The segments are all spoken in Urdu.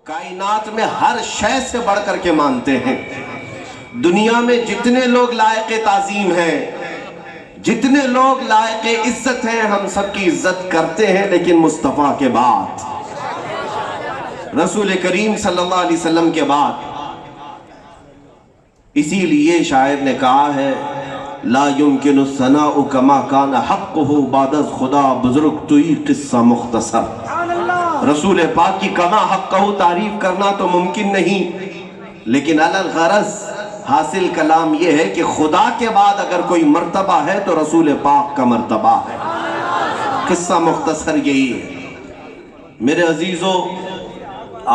کائنات میں ہر شے سے بڑھ کر کے مانتے ہیں۔ دنیا میں جتنے لوگ لائق تعظیم ہیں، جتنے لوگ لائق عزت ہیں، ہم سب کی عزت کرتے ہیں، لیکن مصطفیٰ کے بعد، رسول کریم صلی اللہ علیہ وسلم کے بعد۔ اسی لیے شاعر نے کہا ہے لا يمكن الثناء كما كان حقه بعد از خدا بزرگ توئی قصہ مختصر۔ رسول پاک کی کما حقہ تعریف کرنا تو ممکن نہیں، لیکن الغرض حاصل کلام یہ ہے کہ خدا کے بعد اگر کوئی مرتبہ ہے تو رسول پاک کا مرتبہ ہے۔ قصہ مختصر یہی ہے۔ میرے عزیزو،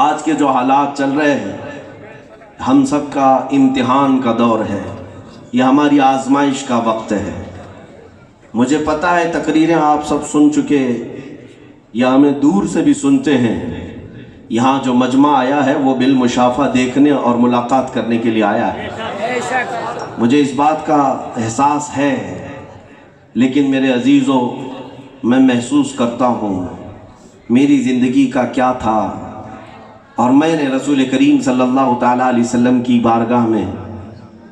آج کے جو حالات چل رہے ہیں، ہم سب کا امتحان کا دور ہے، یہ ہماری آزمائش کا وقت ہے۔ مجھے پتہ ہے تقریریں آپ سب سن چکے یا ہمیں دور سے بھی سنتے ہیں۔ یہاں جو مجمع آیا ہے وہ بالمشافہ دیکھنے اور ملاقات کرنے کے لیے آیا ہے۔ مجھے اس بات کا احساس ہے، لیکن میرے عزیزو، میں محسوس کرتا ہوں میری زندگی کا کیا تھا، اور میں نے رسول کریم صلی اللہ تعالیٰ علیہ وسلم کی بارگاہ میں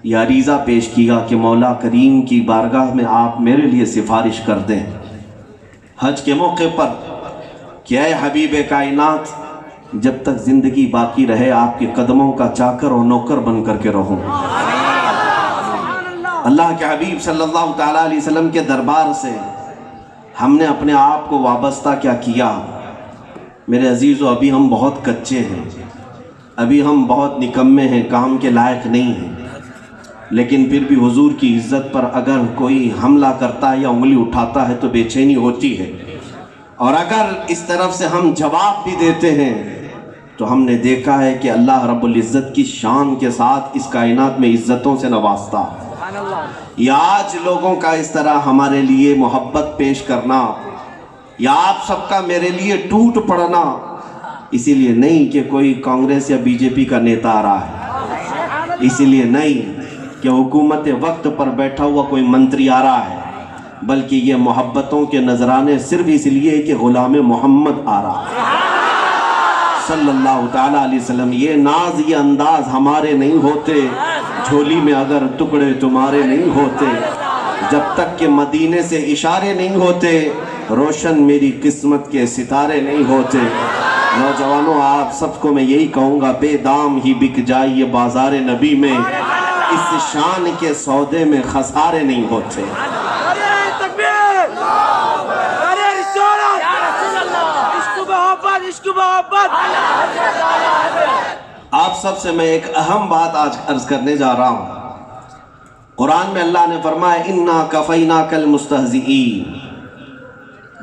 یہ عریضہ پیش کیا کہ مولا کریم کی بارگاہ میں آپ میرے لیے سفارش کر دیں حج کے موقع پر کہ اے حبیب کائنات، جب تک زندگی باقی رہے آپ کے قدموں کا چاکر اور نوکر بن کر کے رہوں۔ اللہ کے حبیب صلی اللہ تعالیٰ علیہ وسلم کے دربار سے ہم نے اپنے آپ کو وابستہ کیا کیا؟ میرے عزیزو، ابھی ہم بہت کچے ہیں، ابھی ہم بہت نکمے ہیں، کام کے لائق نہیں ہیں، لیکن پھر بھی حضور کی عزت پر اگر کوئی حملہ کرتا ہے یا انگلی اٹھاتا ہے تو بے چینی ہوتی ہے، اور اگر اس طرف سے ہم جواب بھی دیتے ہیں تو ہم نے دیکھا ہے کہ اللہ رب العزت کی شان کے ساتھ اس کائنات میں عزتوں سے نوازتا ہے۔ یا آج لوگوں کا اس طرح ہمارے لیے محبت پیش کرنا، یا آپ سب کا میرے لیے ٹوٹ پڑنا، اسی لیے نہیں کہ کوئی کانگریس یا بی جے پی کا نیتا آ رہا ہے، اسی لیے نہیں کہ حکومت وقت پر بیٹھا ہوا کوئی منتری آ رہا ہے، بلکہ یہ محبتوں کے نذرانے صرف اس لیے کہ غلام محمد آ رہا ہے صلی اللہ تعالیٰ علیہ وسلم۔ یہ ناز، یہ انداز ہمارے نہیں ہوتے، جھولی میں اگر ٹکڑے تمہارے نہیں ہوتے، جب تک کہ مدینے سے اشارے نہیں ہوتے، روشن میری قسمت کے ستارے نہیں ہوتے۔ نوجوانوں، آپ سب کو میں یہی کہوں گا، بے دام ہی بک جائیے بازار نبی میں، اس شان کے سودے میں خسارے نہیں ہوتے۔ آپ سب سے میں ایک اہم بات آج عرض کرنے جا رہا ہوں۔ قرآن میں اللہ نے فرمایا اِنَّا كَفَيْنَاكَ الْمُسْتَهْزِئِينَ۔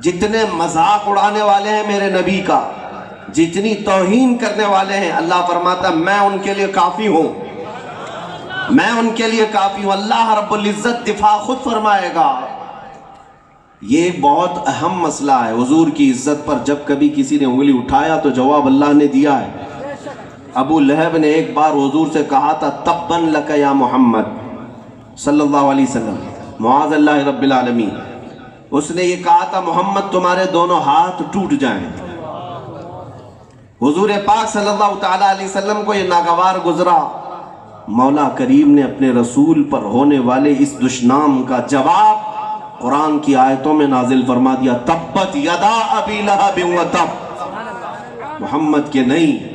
جتنے مذاق اڑانے والے ہیں میرے نبی کا، جتنی توہین کرنے والے ہیں، اللہ فرماتا میں ان کے لیے کافی ہوں، میں ان کے لیے کافی ہوں۔ اللہ رب العزت دفاع خود فرمائے گا۔ یہ بہت اہم مسئلہ ہے۔ حضور کی عزت پر جب کبھی کسی نے انگلی اٹھایا تو جواب اللہ نے دیا ہے۔ ابو لہب نے ایک بار حضور سے کہا تھا تبًّا لک یا محمد صلی اللہ علیہ وسلم، معاذ اللہ رب العالمین۔ اس نے یہ کہا تھا محمد تمہارے دونوں ہاتھ ٹوٹ جائیں۔ حضور پاک صلی اللہ تعالیٰ علیہ وسلم کو یہ ناگوار گزرا، مولا کریم نے اپنے رسول پر ہونے والے اس دشنام کا جواب قرآن کی آیتوں میں نازل فرما دیا، تبت یدا ابی لہب و تب۔ محمد کے نہیں،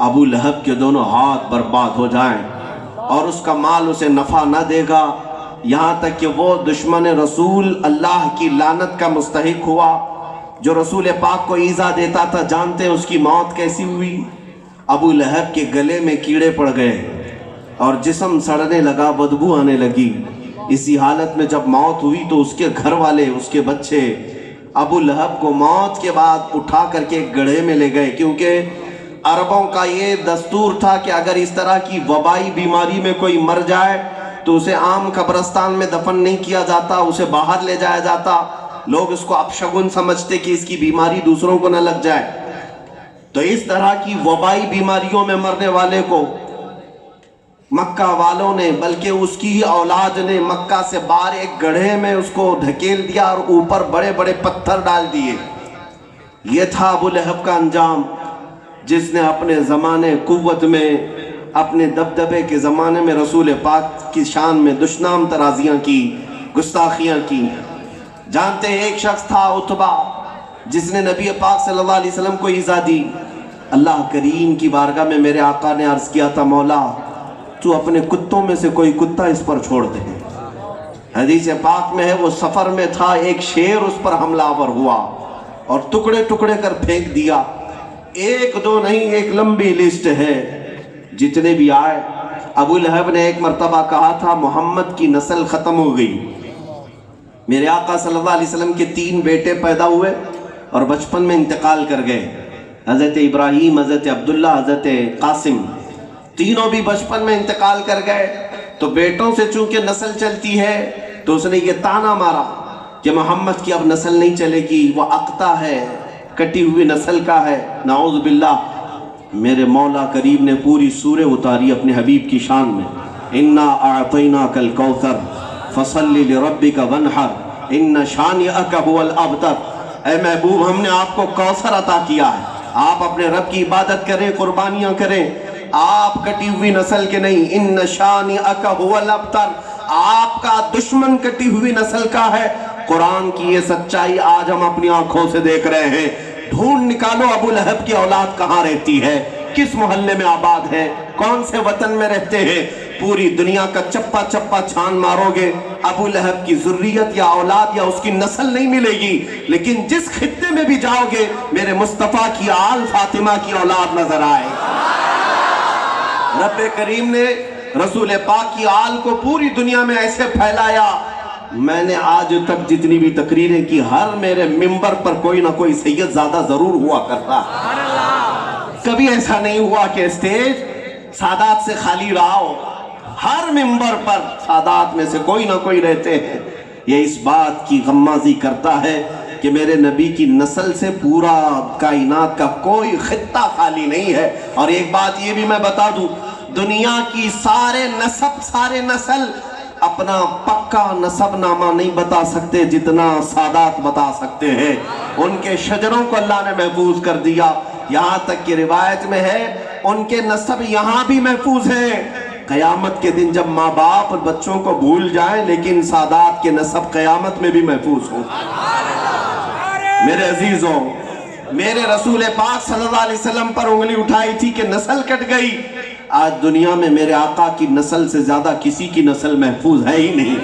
ابو لہب کے دونوں ہاتھ برباد ہو جائیں اور اس کا مال اسے نفع نہ دے گا، یہاں تک کہ وہ دشمن رسول اللہ کی لعنت کا مستحق ہوا، جو رسول پاک کو ایذا دیتا تھا۔ جانتے ہیں اس کی موت کیسی ہوئی؟ ابو لہب کے گلے میں کیڑے پڑ گئے اور جسم سڑنے لگا، بدبو آنے لگی۔ اسی حالت میں جب موت ہوئی تو اس کے گھر والے، اس کے بچے ابو لہب کو موت کے بعد اٹھا کر کے گڑھے میں لے گئے، کیونکہ عربوں کا یہ دستور تھا کہ اگر اس طرح کی وبائی بیماری میں کوئی مر جائے تو اسے عام قبرستان میں دفن نہیں کیا جاتا، اسے باہر لے جایا جاتا۔ لوگ اس کو اپشگن سمجھتے کہ اس کی بیماری دوسروں کو نہ لگ جائے، تو اس طرح کی وبائی بیماریوں میں مرنے والے کو مکہ والوں نے، بلکہ اس کی ہی اولاد نے مکہ سے باہر ایک گڑھے میں اس کو دھکیل دیا اور اوپر بڑے بڑے پتھر ڈال دیے۔ یہ تھا ابو لہب کا انجام۔ جس نے اپنے زمانے قوت میں، اپنے دبدبے کے زمانے میں رسول پاک کی شان میں دشنام ترازیاں کی، گستاخیاں کی۔ جانتے ہیں ایک شخص تھا عتبہ، جس نے نبی پاک صلی اللہ علیہ وسلم کو ایذا دی۔ اللہ کریم کی بارگاہ میں میرے آقا نے عرض کیا تھا، مولا تو اپنے کتوں میں سے کوئی کتا اس پر چھوڑ دے۔ حدیث پاک میں ہے وہ سفر میں تھا، ایک شیر اس پر حملہ آور ہوا اور ٹکڑے ٹکڑے کر پھینک دیا۔ ایک دو نہیں، ایک لمبی لسٹ ہے، جتنے بھی آئے۔ ابو لہب نے ایک مرتبہ کہا تھا محمد کی نسل ختم ہو گئی۔ میرے آقا صلی اللہ علیہ وسلم کے 3 بیٹے پیدا ہوئے اور بچپن میں انتقال کر گئے، حضرت ابراہیم، حضرت عبداللہ، حضرت قاسم، تینوں بھی بچپن میں انتقال کر گئے۔ تو بیٹوں سے چونکہ نسل چلتی ہے تو اس نے یہ طعنہ مارا کہ محمد کی اب نسل نہیں چلے گی، وہ اقطع ہے، کٹی ہوئی نسل کا ہے، نعوذ باللہ۔ میرے مولا کریم نے پوری سورہ اتاری اپنے حبیب کی شان میں، انا اعطیناک الکوثر فصل لربک وانحر ان شانئک هو الابتر۔ اے محبوب، ہم نے آپ کو کوثر عطا کیا ہے، آپ اپنے رب کی عبادت کریں، قربانیاں کریں، آپ کٹی ہوئی نسل کے نہیں۔ ان شانئک هو الابتر، آپ کا دشمن کٹی ہوئی نسل کا ہے۔ قرآن کی یہ سچائی آج ہم اپنی آنکھوں سے دیکھ رہے ہیں۔ ڈھونڈ نکالو ابو لہب کی اولاد کہاں رہتی ہے، کس محلے میں آباد ہے، کون سے وطن میں رہتے ہیں۔ پوری دنیا کا چپا چپا چھان مارو گے، ابو لہب کی ذریت یا اولاد یا اس کی نسل نہیں ملے گی، لیکن جس خطے میں بھی جاؤ گے میرے مصطفیٰ کی آل فاطمہ کی اولاد نظر آئے۔ رب کریم نے رسول پاک کی آل کو پوری دنیا میں ایسے پھیلایا۔ میں نے آج تک جتنی بھی تقریریں کی، ہر میرے ممبر پر کوئی نہ کوئی سید زادہ ضرور ہوا کرتا۔ کبھی ایسا نہیں ہوا کہ اسٹیج سادات سے خالی رہا ہو، ہر ممبر پر سادات میں سے کوئی نہ کوئی رہتے ہیں۔ یہ اس بات کی غمازی کرتا ہے کہ میرے نبی کی نسل سے پورا کائنات کا کوئی خطہ خالی نہیں ہے۔ اور ایک بات یہ بھی میں بتا دوں، دنیا کی سارے نسل اپنا پکا نسب نامہ نہیں بتا سکتے جتنا سادات بتا سکتے ہیں۔ ان کے شجروں کو اللہ نے محفوظ کر دیا، یہاں تک کہ روایت میں ہے ان کے نسب یہاں بھی محفوظ ہیں۔ قیامت کے دن جب ماں باپ بچوں کو بھول جائیں، لیکن سادات کے نسب قیامت میں بھی محفوظ ہوں۔ میرے عزیزوں، میرے رسول پاک صلی اللہ علیہ وسلم پر انگلی اٹھائی تھی کہ نسل کٹ گئی۔ آج دنیا میں میرے آقا کی نسل سے زیادہ کسی کی نسل محفوظ ہے ہی نہیں،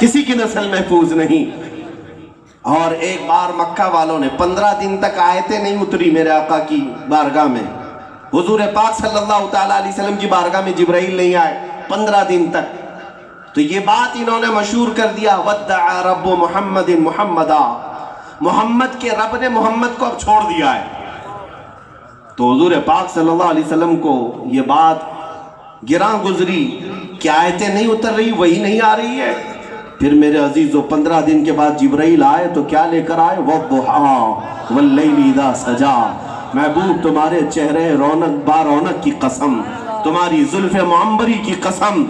کسی کی نسل محفوظ نہیں۔ اور ایک بار مکہ والوں نے 15 دن تک آیتیں نہیں اتری میرے آقا کی بارگاہ میں، حضور پاک صلی اللہ تعالیٰ علیہ وسلم کی بارگاہ میں جبرائیل نہیں آئے 15 دن تک۔ تو یہ بات انہوں نے مشہور کر دیا، وَدَّعَ رَبُّ مُحَمَّدٍ مُحَمَّدًا، محمد کے رب نے محمد کو اب چھوڑ دیا ہے۔ تو حضور پاک صلی اللہ علیہ وسلم کو یہ بات گراں گزری کہ آیتیں نہیں اتر رہی، وہی نہیں آ رہی ہے۔ پھر میرے عزیزو 15 دن کے بعد جبرائیل آئے تو کیا لے کر آئے؟ وَالضُّحَىٰ وَاللَّيْلِ إِذَا سَجَىٰ، محبوب تمہارے چہرے رونق با رونق کی قسم، تمہاری زلف معمبری کی قسم،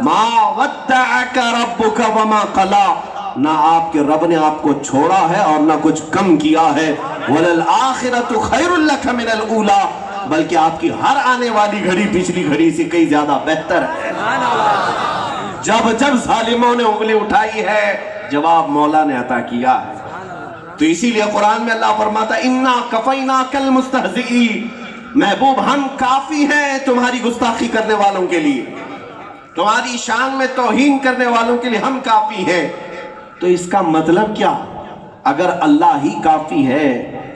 مَا وَدَّعَكَ رَبُّكَ وَمَا قَلَىٰ، نہ آپ کے رب نے آپ کو چھوڑا ہے اور نہ کچھ کم کیا ہے۔ وَلَلْآخِرَةُ خَيْرٌ لَكَ مِنَ الْأُولَىٰ، بلکہ آپ کی ہر آنے والی گھڑی پچھلی گھڑی سے کئی زیادہ بہتر ہے۔ جب جب ظالموں نے انگلی اٹھائی ہے، جواب مولا نے عطا کیا ہے۔ تو اسی لیے قرآن میں اللہ فرماتا ہے اِنَّا كَفَيْنَاكَ الْمُسْتَهْزِئِينَ، محبوب ہم کافی ہیں تمہاری گستاخی کرنے والوں کے لیے، تمہاری شان میں توہین کرنے والوں کے لیے ہم کافی ہیں۔ تو اس کا مطلب کیا؟ اگر اللہ ہی کافی ہے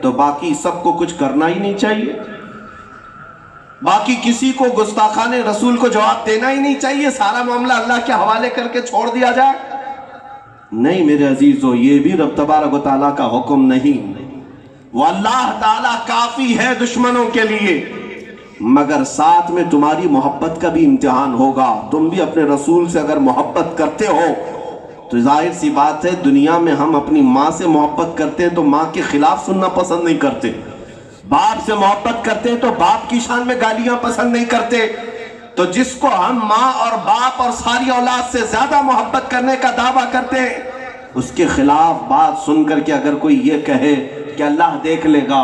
تو باقی سب کو کچھ کرنا ہی نہیں چاہیے، باقی کسی کو گستاخان رسول کو جواب دینا ہی نہیں چاہیے، سارا معاملہ اللہ کے حوالے کر کے چھوڑ دیا جائے؟ نہیں میرے عزیزو، یہ بھی رب تبارک و تعالیٰ کا حکم نہیں۔ وہ اللہ تعالیٰ کافی ہے دشمنوں کے لیے، مگر ساتھ میں تمہاری محبت کا بھی امتحان ہوگا۔ تم بھی اپنے رسول سے اگر محبت کرتے ہو تو ظاہر سی بات ہے، دنیا میں ہم اپنی ماں سے محبت کرتے ہیں تو ماں کے خلاف سننا پسند نہیں کرتے، باپ سے محبت کرتے ہیں تو باپ کی شان میں گالیاں پسند نہیں کرتے۔ تو جس کو ہم ماں اور باپ اور ساری اولاد سے زیادہ محبت کرنے کا دعویٰ کرتے ہیں، اس کے خلاف بات سن کر کے اگر کوئی یہ کہے کہ اللہ دیکھ لے گا،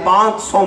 500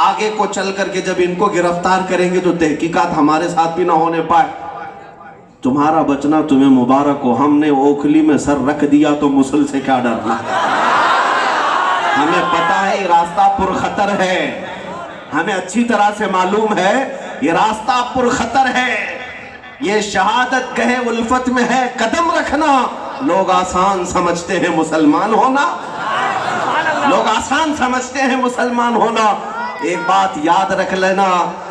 آگے کو چل کر کے جب ان کو گرفتار کریں گے تو تحقیقات ہمارے ساتھ بھی نہ ہونے پائے. تمہارا بچنا تمہیں مبارک ہو، ہم نے اوکھلی میں سر رکھ دیا تو مسل سے کیا ڈرنا. ہمیں پتا ہے یہ راستہ پرخطر ہے، ہمیں اچھی طرح سے معلوم ہے یہ راستہ پرخطر ہے. یہ شہادت گہے الفت میں ہے قدم رکھنا. لوگ آسان سمجھتے ہیں مسلمان ہونا، لوگ آسان سمجھتے ہیں مسلمان ہونا. ایک بات یاد رکھ لینا،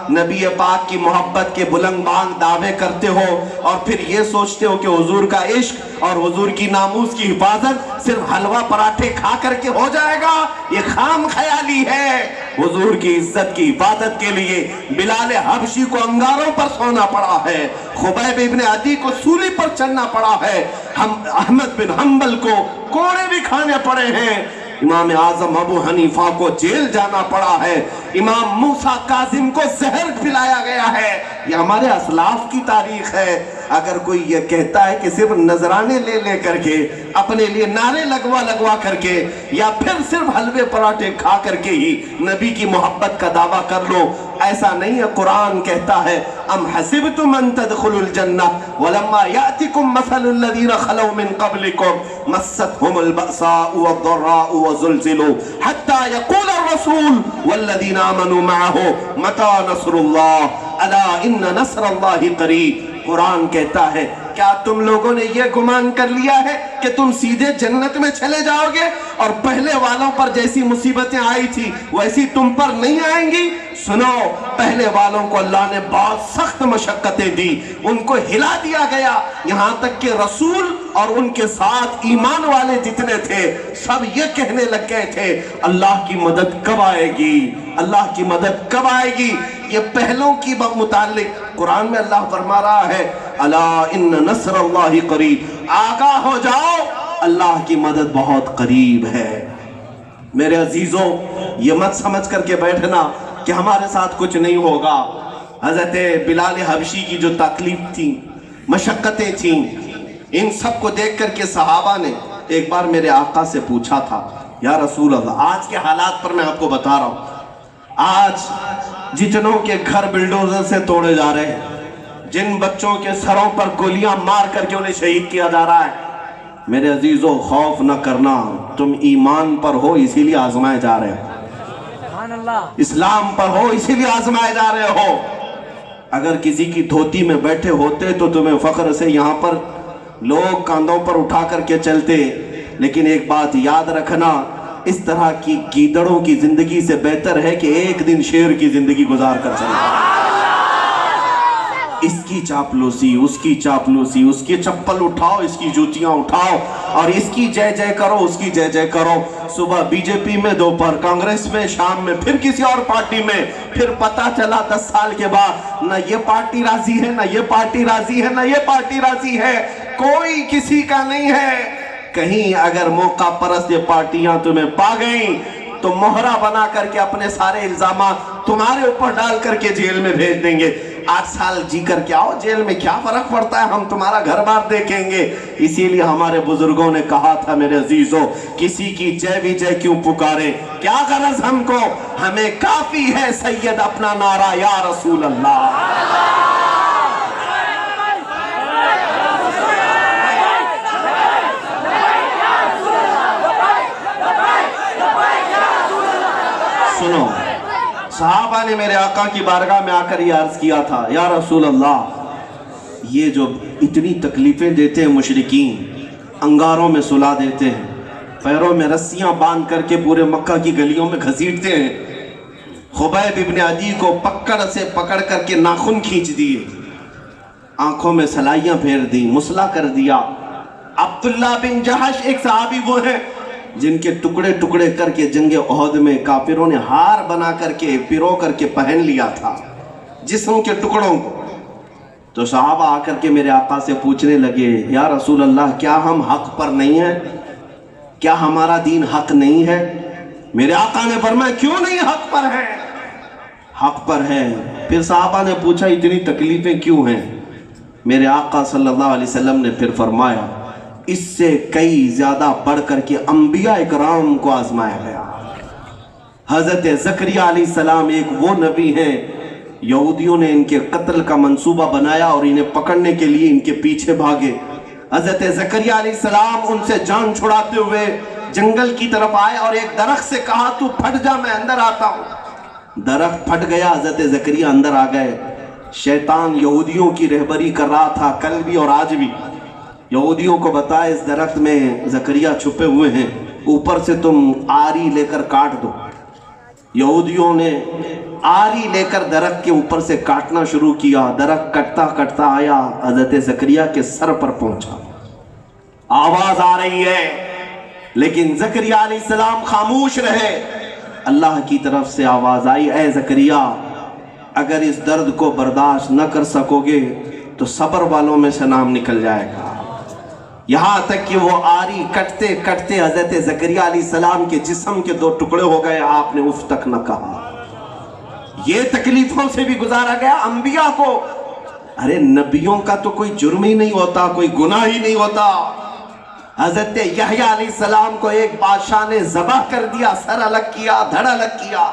نبی پاک کی محبت کے بلند بانگ دعوے کرتے ہو اور پھر یہ سوچتے ہو کہ حضور کا عشق اور حضور کی ناموس کی حفاظت صرف حلوہ پراٹھے کھا کر کے ہو جائے گا، یہ خام خیالی ہے. حضور کی عزت کی حفاظت کے لیے بلال حبشی کو انگاروں پر سونا پڑا ہے، خبیب ابن عدی کو سولی پر چڑھنا پڑا ہے، احمد بن حنبل کو کوڑے بھی کھانے پڑے ہیں، امام اعظم ابو حنیفہ کو جیل جانا پڑا ہے، امام موسیٰ کاظم کو زہر پلایا گیا ہے. یہ ہمارے اسلاف کی تاریخ ہے. اگر کوئی یہ کہتا ہے کہ صرف نذرانے لے لے کر کے اپنے لیے نعرے لگوا کر کے یا پھر صرف حلوے پراٹھے کھا کر کے ہی نبی کی محبت کا دعویٰ کر لو، ایسا نہیں ہے. قرآن کہتا ہے ام حسبتم ان تدخلوا الجنہ ولما یأتکم مثل الذین خلوا من قبلکم مستهم البأساء والضراء وزلزلوا حتى يقول الرسول والذین آمنوا معه متى نصر اللہ الا ان نصر اللہ قریب. قرآن کہتا ہے کیا تم لوگوں نے یہ گمان کر لیا ہے کہ تم سیدھے جنت میں چلے جاؤ گے اور پہلے والوں پر جیسی مصیبتیں آئی تھی ویسی تم پر نہیں آئیں گی؟ سنو، پہلے والوں کو اللہ نے بہت سخت مشقتیں دی، ان کو ہلا دیا گیا، یہاں تک کہ رسول اور ان کے ساتھ ایمان والے جتنے تھے سب یہ کہنے لگ گئے تھے اللہ کی مدد کب آئے گی، اللہ کی مدد کب آئے گی. یہ پہلوں کی متعلق قرآن میں اللہ فرما رہا ہے الا ان نصر اللہ قریب، آگاہ ہو جاؤ اللہ کی مدد بہت قریب ہے. میرے عزیزوں، یہ مت سمجھ کر کے بیٹھنا کہ ہمارے ساتھ کچھ نہیں ہوگا. حضرت بلال حبشی کی جو تکلیف تھی، مشقتیں تھیں، ان سب کو دیکھ کر کے صحابہ نے ایک بار میرے آقا سے پوچھا تھا یا رسول اللہ، آج کے حالات پر میں آپ کو بتا رہا ہوں، آج جتنوں کے گھر بلڈوزر سے توڑے جا رہے ہیں، جن بچوں کے سروں پر گولیاں مار کر کے انہیں شہید کیا جا رہا ہے، میرے عزیزوں خوف نہ کرنا، تم ایمان پر ہو اسی لیے آزمائے جا رہے ہو، اسلام پر ہو اسی لیے آزمائے جا رہے ہو. اگر کسی کی دھوتی میں بیٹھے ہوتے تو تمہیں فخر سے یہاں پر لوگ کاندھوں پر اٹھا کر کے چلتے. لیکن ایک بات یاد رکھنا، اس طرح کی گیدڑوں کی زندگی سے بہتر ہے کہ ایک دن شیر کی زندگی گزار کر چلے. اس کی چاپلوسی، اس کی چاپلوسی، اس کی چپل اٹھاؤ، اس کی جوتیاں اٹھاؤ اور اس کی جے جے کرو، اس کی جے جے کرو. صبح بی جے پی میں، دوپہر کانگریس میں، شام میں پھر کسی اور پارٹی میں، پھر پتا چلا 10 سال کے بعد نہ یہ پارٹی راضی ہے، نہ یہ پارٹی راضی ہے، نہ یہ پارٹی راضی ہے، کوئی کسی کا نہیں ہے. کہیں اگر موقع پرست یہ پارٹیاں تمہیں پا گئیں تو مہرہ بنا کر کے اپنے سارے الزامات تمہارے اوپر ڈال کر کے جیل میں بھیج دیں گے. 8 سال جی کر کے آؤ، جیل میں کیا فرق پڑتا ہے، ہم تمہارا گھر بار دیکھیں گے. اسی لیے ہمارے بزرگوں نے کہا تھا میرے عزیزوں، کسی کی جے بھی جے کیوں پکارے، کیا غرض ہم کو، ہمیں کافی ہے سید اپنا نعرہ یا رسول اللہ. سنو، صحابہ نے میرے آقا کی بارگاہ میں آ کر یہ عرض کیا تھا یا رسول اللہ، یہ جو اتنی تکلیفیں دیتے ہیں مشرکین، انگاروں میں سلا دیتے ہیں، پیروں میں رسیاں باندھ کر کے پورے مکہ کی گلیوں میں گھسیٹتے ہیں، خبیب ابن عدی کو پکڑ سے پکڑ کر کے ناخن کھینچ دیے، آنکھوں میں سلائیاں پھیر دی، مسلا کر دیا. عبداللہ بن جہش ایک صحابی وہ ہیں جن کے ٹکڑے ٹکڑے کر کے جنگ احد میں کافروں نے ہار بنا کر کے پیرو کر کے پہن لیا تھا جسم کے ٹکڑوں کو. تو صحابہ آ کر کے میرے آقا سے پوچھنے لگے یا رسول اللہ، کیا ہم حق پر نہیں ہیں، کیا ہمارا دین حق نہیں ہے؟ میرے آقا نے فرمایا کیوں نہیں حق پر ہے، حق پر ہے. پھر صحابہ نے پوچھا اتنی تکلیفیں کیوں ہیں؟ میرے آقا صلی اللہ علیہ وسلم نے پھر فرمایا اس سے کئی زیادہ بڑھ کر کے انبیاء اکرام کو آزمایا گیا. حضرت زکریا علیہ السلام ایک وہ نبی ہیں، یہودیوں نے ان کے قتل کا منصوبہ بنایا اور انہیں پکڑنے کے لیے ان کے پیچھے بھاگے۔ حضرت زکریا علیہ السلام ان سے جان چھڑاتے ہوئے جنگل کی طرف آئے اور ایک درخت سے کہا تو پھٹ جا، میں اندر آتا ہوں۔ درخت پھٹ گیا، حضرت زکریا اندر آ گئے۔ شیطان یہودیوں کی رہبری کر رہا تھا، کل بھی اور آج بھی۔ یہودیوں کو بتایا اس درخت میں زکریا چھپے ہوئے ہیں، اوپر سے تم آری لے کر کاٹ دو۔ یہودیوں نے آری لے کر درخت کے اوپر سے کاٹنا شروع کیا۔ درخت کٹتا کٹتا آیا، حضرت زکریا کے سر پر پہنچا۔ آواز آ رہی ہے لیکن زکریا علیہ السلام خاموش رہے۔ اللہ کی طرف سے آواز آئی، اے زکریا اگر اس درد کو برداشت نہ کر سکو گے تو صبر والوں میں سے نام نکل جائے گا۔ یہاں تک کہ وہ آری کٹتے کٹتے حضرت زکریا علیہ السلام کے جسم کے 2 ٹکڑے ہو گئے، آپ نے اف تک نہ کہا۔ یہ تکلیفوں سے بھی گزارا گیا۔ انبیاء کو، ارے نبیوں کا تو کوئی جرم ہی نہیں ہوتا، کوئی گناہ ہی نہیں ہوتا۔ حضرت یحییٰ علیہ السلام کو ایک بادشاہ نے ذبح کر دیا، سر الگ کیا، دھڑ الگ کیا،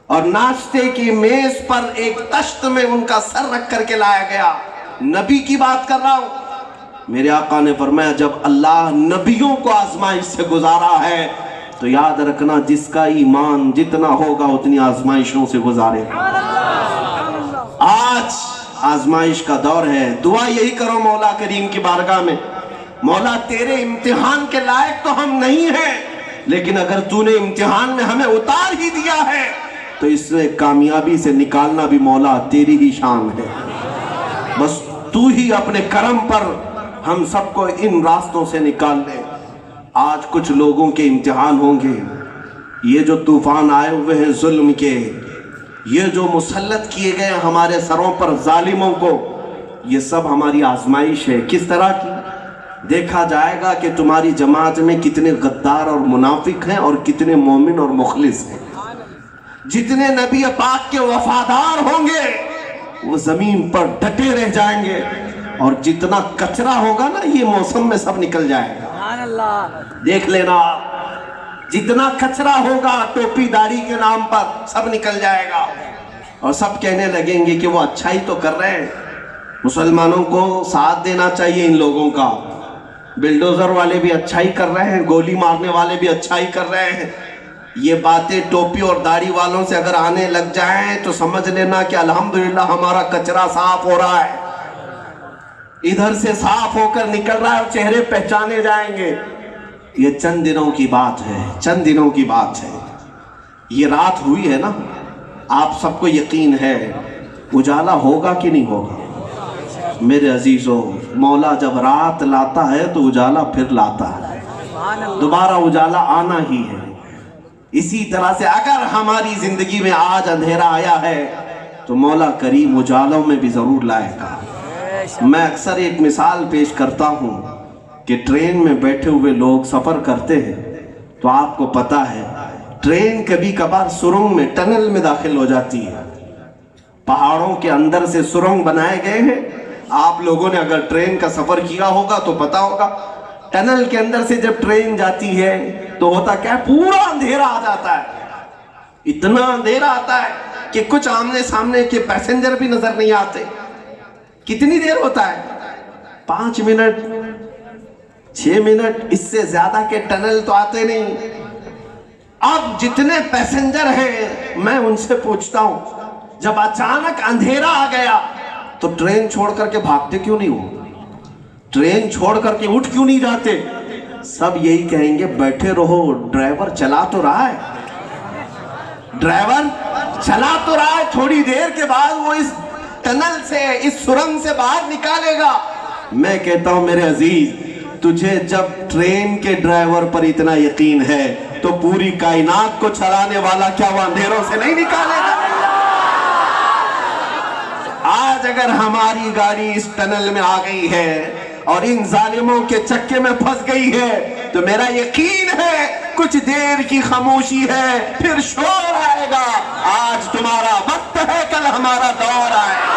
اور ناشتے کی میز پر ایک تشت میں ان کا سر رکھ کر کے لایا گیا۔ نبی کی بات کر رہا ہوں۔ میرے آقا نے فرمایا جب اللہ نبیوں کو آزمائش سے گزارا ہے تو یاد رکھنا جس کا ایمان جتنا ہوگا اتنی آزمائشوں سے گزارے گا۔ آج آزمائش کا دور ہے، دعا یہی کرو مولا کریم کی بارگاہ میں، مولا تیرے امتحان کے لائق تو ہم نہیں ہیں، لیکن اگر تو نے امتحان میں ہمیں اتار ہی دیا ہے تو اس سے کامیابی سے نکالنا بھی مولا تیری ہی شان ہے۔ بس تو ہی اپنے کرم پر ہم سب کو ان راستوں سے نکال لے۔ آج کچھ لوگوں کے امتحان ہوں گے، یہ جو طوفان آئے ہوئے ہیں ظلم کے، یہ جو مسلط کیے گئے ہمارے سروں پر ظالموں کو، یہ سب ہماری آزمائش ہے۔ کس طرح کی؟ دیکھا جائے گا کہ تمہاری جماعت میں کتنے غدار اور منافق ہیں اور کتنے مومن اور مخلص ہیں۔ جتنے نبی پاک کے وفادار ہوں گے وہ زمین پر ڈٹے رہ جائیں گے، اور جتنا کچرا ہوگا نا یہ موسم میں سب نکل جائے گا۔ دیکھ لینا جتنا کچرا ہوگا ٹوپی داڑھی کے نام پر سب نکل جائے گا، اور سب کہنے لگیں گے کہ وہ اچھائی تو کر رہے ہیں۔ مسلمانوں کو ساتھ دینا چاہیے ان لوگوں کا۔ بلڈوزر والے بھی اچھائی کر رہے ہیں، گولی مارنے والے بھی اچھائی کر رہے ہیں۔ یہ باتیں ٹوپی اور داڑھی والوں سے اگر آنے لگ جائیں تو سمجھ لینا کہ الحمدللہ ہمارا کچرا صاف ہو رہا ہے، ادھر سے صاف ہو کر نکل رہا ہے اور چہرے پہچانے جائیں گے۔ یہ چند دنوں کی بات ہے، چند دنوں کی بات ہے۔ یہ رات ہوئی ہے نا، آپ سب کو یقین ہے اجالا ہوگا کہ نہیں ہوگا؟ میرے عزیزو، مولا جب رات لاتا ہے تو اجالا پھر لاتا ہے، دوبارہ اجالا آنا ہی ہے۔ اسی طرح سے اگر ہماری زندگی میں آج اندھیرا آیا ہے تو مولا کریم اجالوں میں بھی ضرور لائے گا۔ میں اکثر ایک مثال پیش کرتا ہوں کہ ٹرین میں بیٹھے ہوئے لوگ سفر کرتے ہیں تو آپ کو پتا ہے ٹرین کبھی کبھار سرنگ میں، ٹنل میں داخل ہو جاتی ہے۔ پہاڑوں کے اندر سے سرنگ بنائے گئے ہیں۔ آپ لوگوں نے اگر ٹرین کا سفر کیا ہوگا تو پتا ہوگا ٹنل کے اندر سے جب ٹرین جاتی ہے تو ہوتا کیا ہے، پورا اندھیرا آ جاتا ہے۔ اتنا اندھیرا آتا ہے کہ کچھ آمنے سامنے کے پیسنجر بھی نظر نہیں آتے۔ کتنی دیر ہوتا ہے؟ 5 منٹ 6 منٹ، اس سے زیادہ کے ٹنل تو آتے نہیں۔ اب جتنے پیسنجر ہیں میں ان سے پوچھتا ہوں جب اچانک اندھیرا آ گیا تو ٹرین چھوڑ کر کے بھاگتے کیوں نہیں ہو؟ ٹرین چھوڑ کر کے اٹھ کیوں نہیں جاتے؟ سب یہی کہیں گے بیٹھے رہو، ڈرائیور چلا تو رہا ہے، ڈرائیور چلا تو رہا ہے، تھوڑی دیر کے بعد وہ اس ٹنل سے، اس سرنگ سے باہر نکالے گا۔ میں کہتا ہوں میرے عزیز، تجھے جب ٹرین کے ڈرائیور پر اتنا یقین ہے تو پوری کائنات کو چلانے والا کیا وہ اندھیروں سے نہیں نکالے گا؟ آج اگر ہماری گاڑی اس ٹنل میں آ گئی ہے اور ان ظالموں کے چکے میں پھنس گئی ہے تو میرا یقین ہے کچھ دیر کی خاموشی ہے، پھر شور آئے گا۔ آج تمہارا وقت ہے، کل ہمارا دور آئے گا۔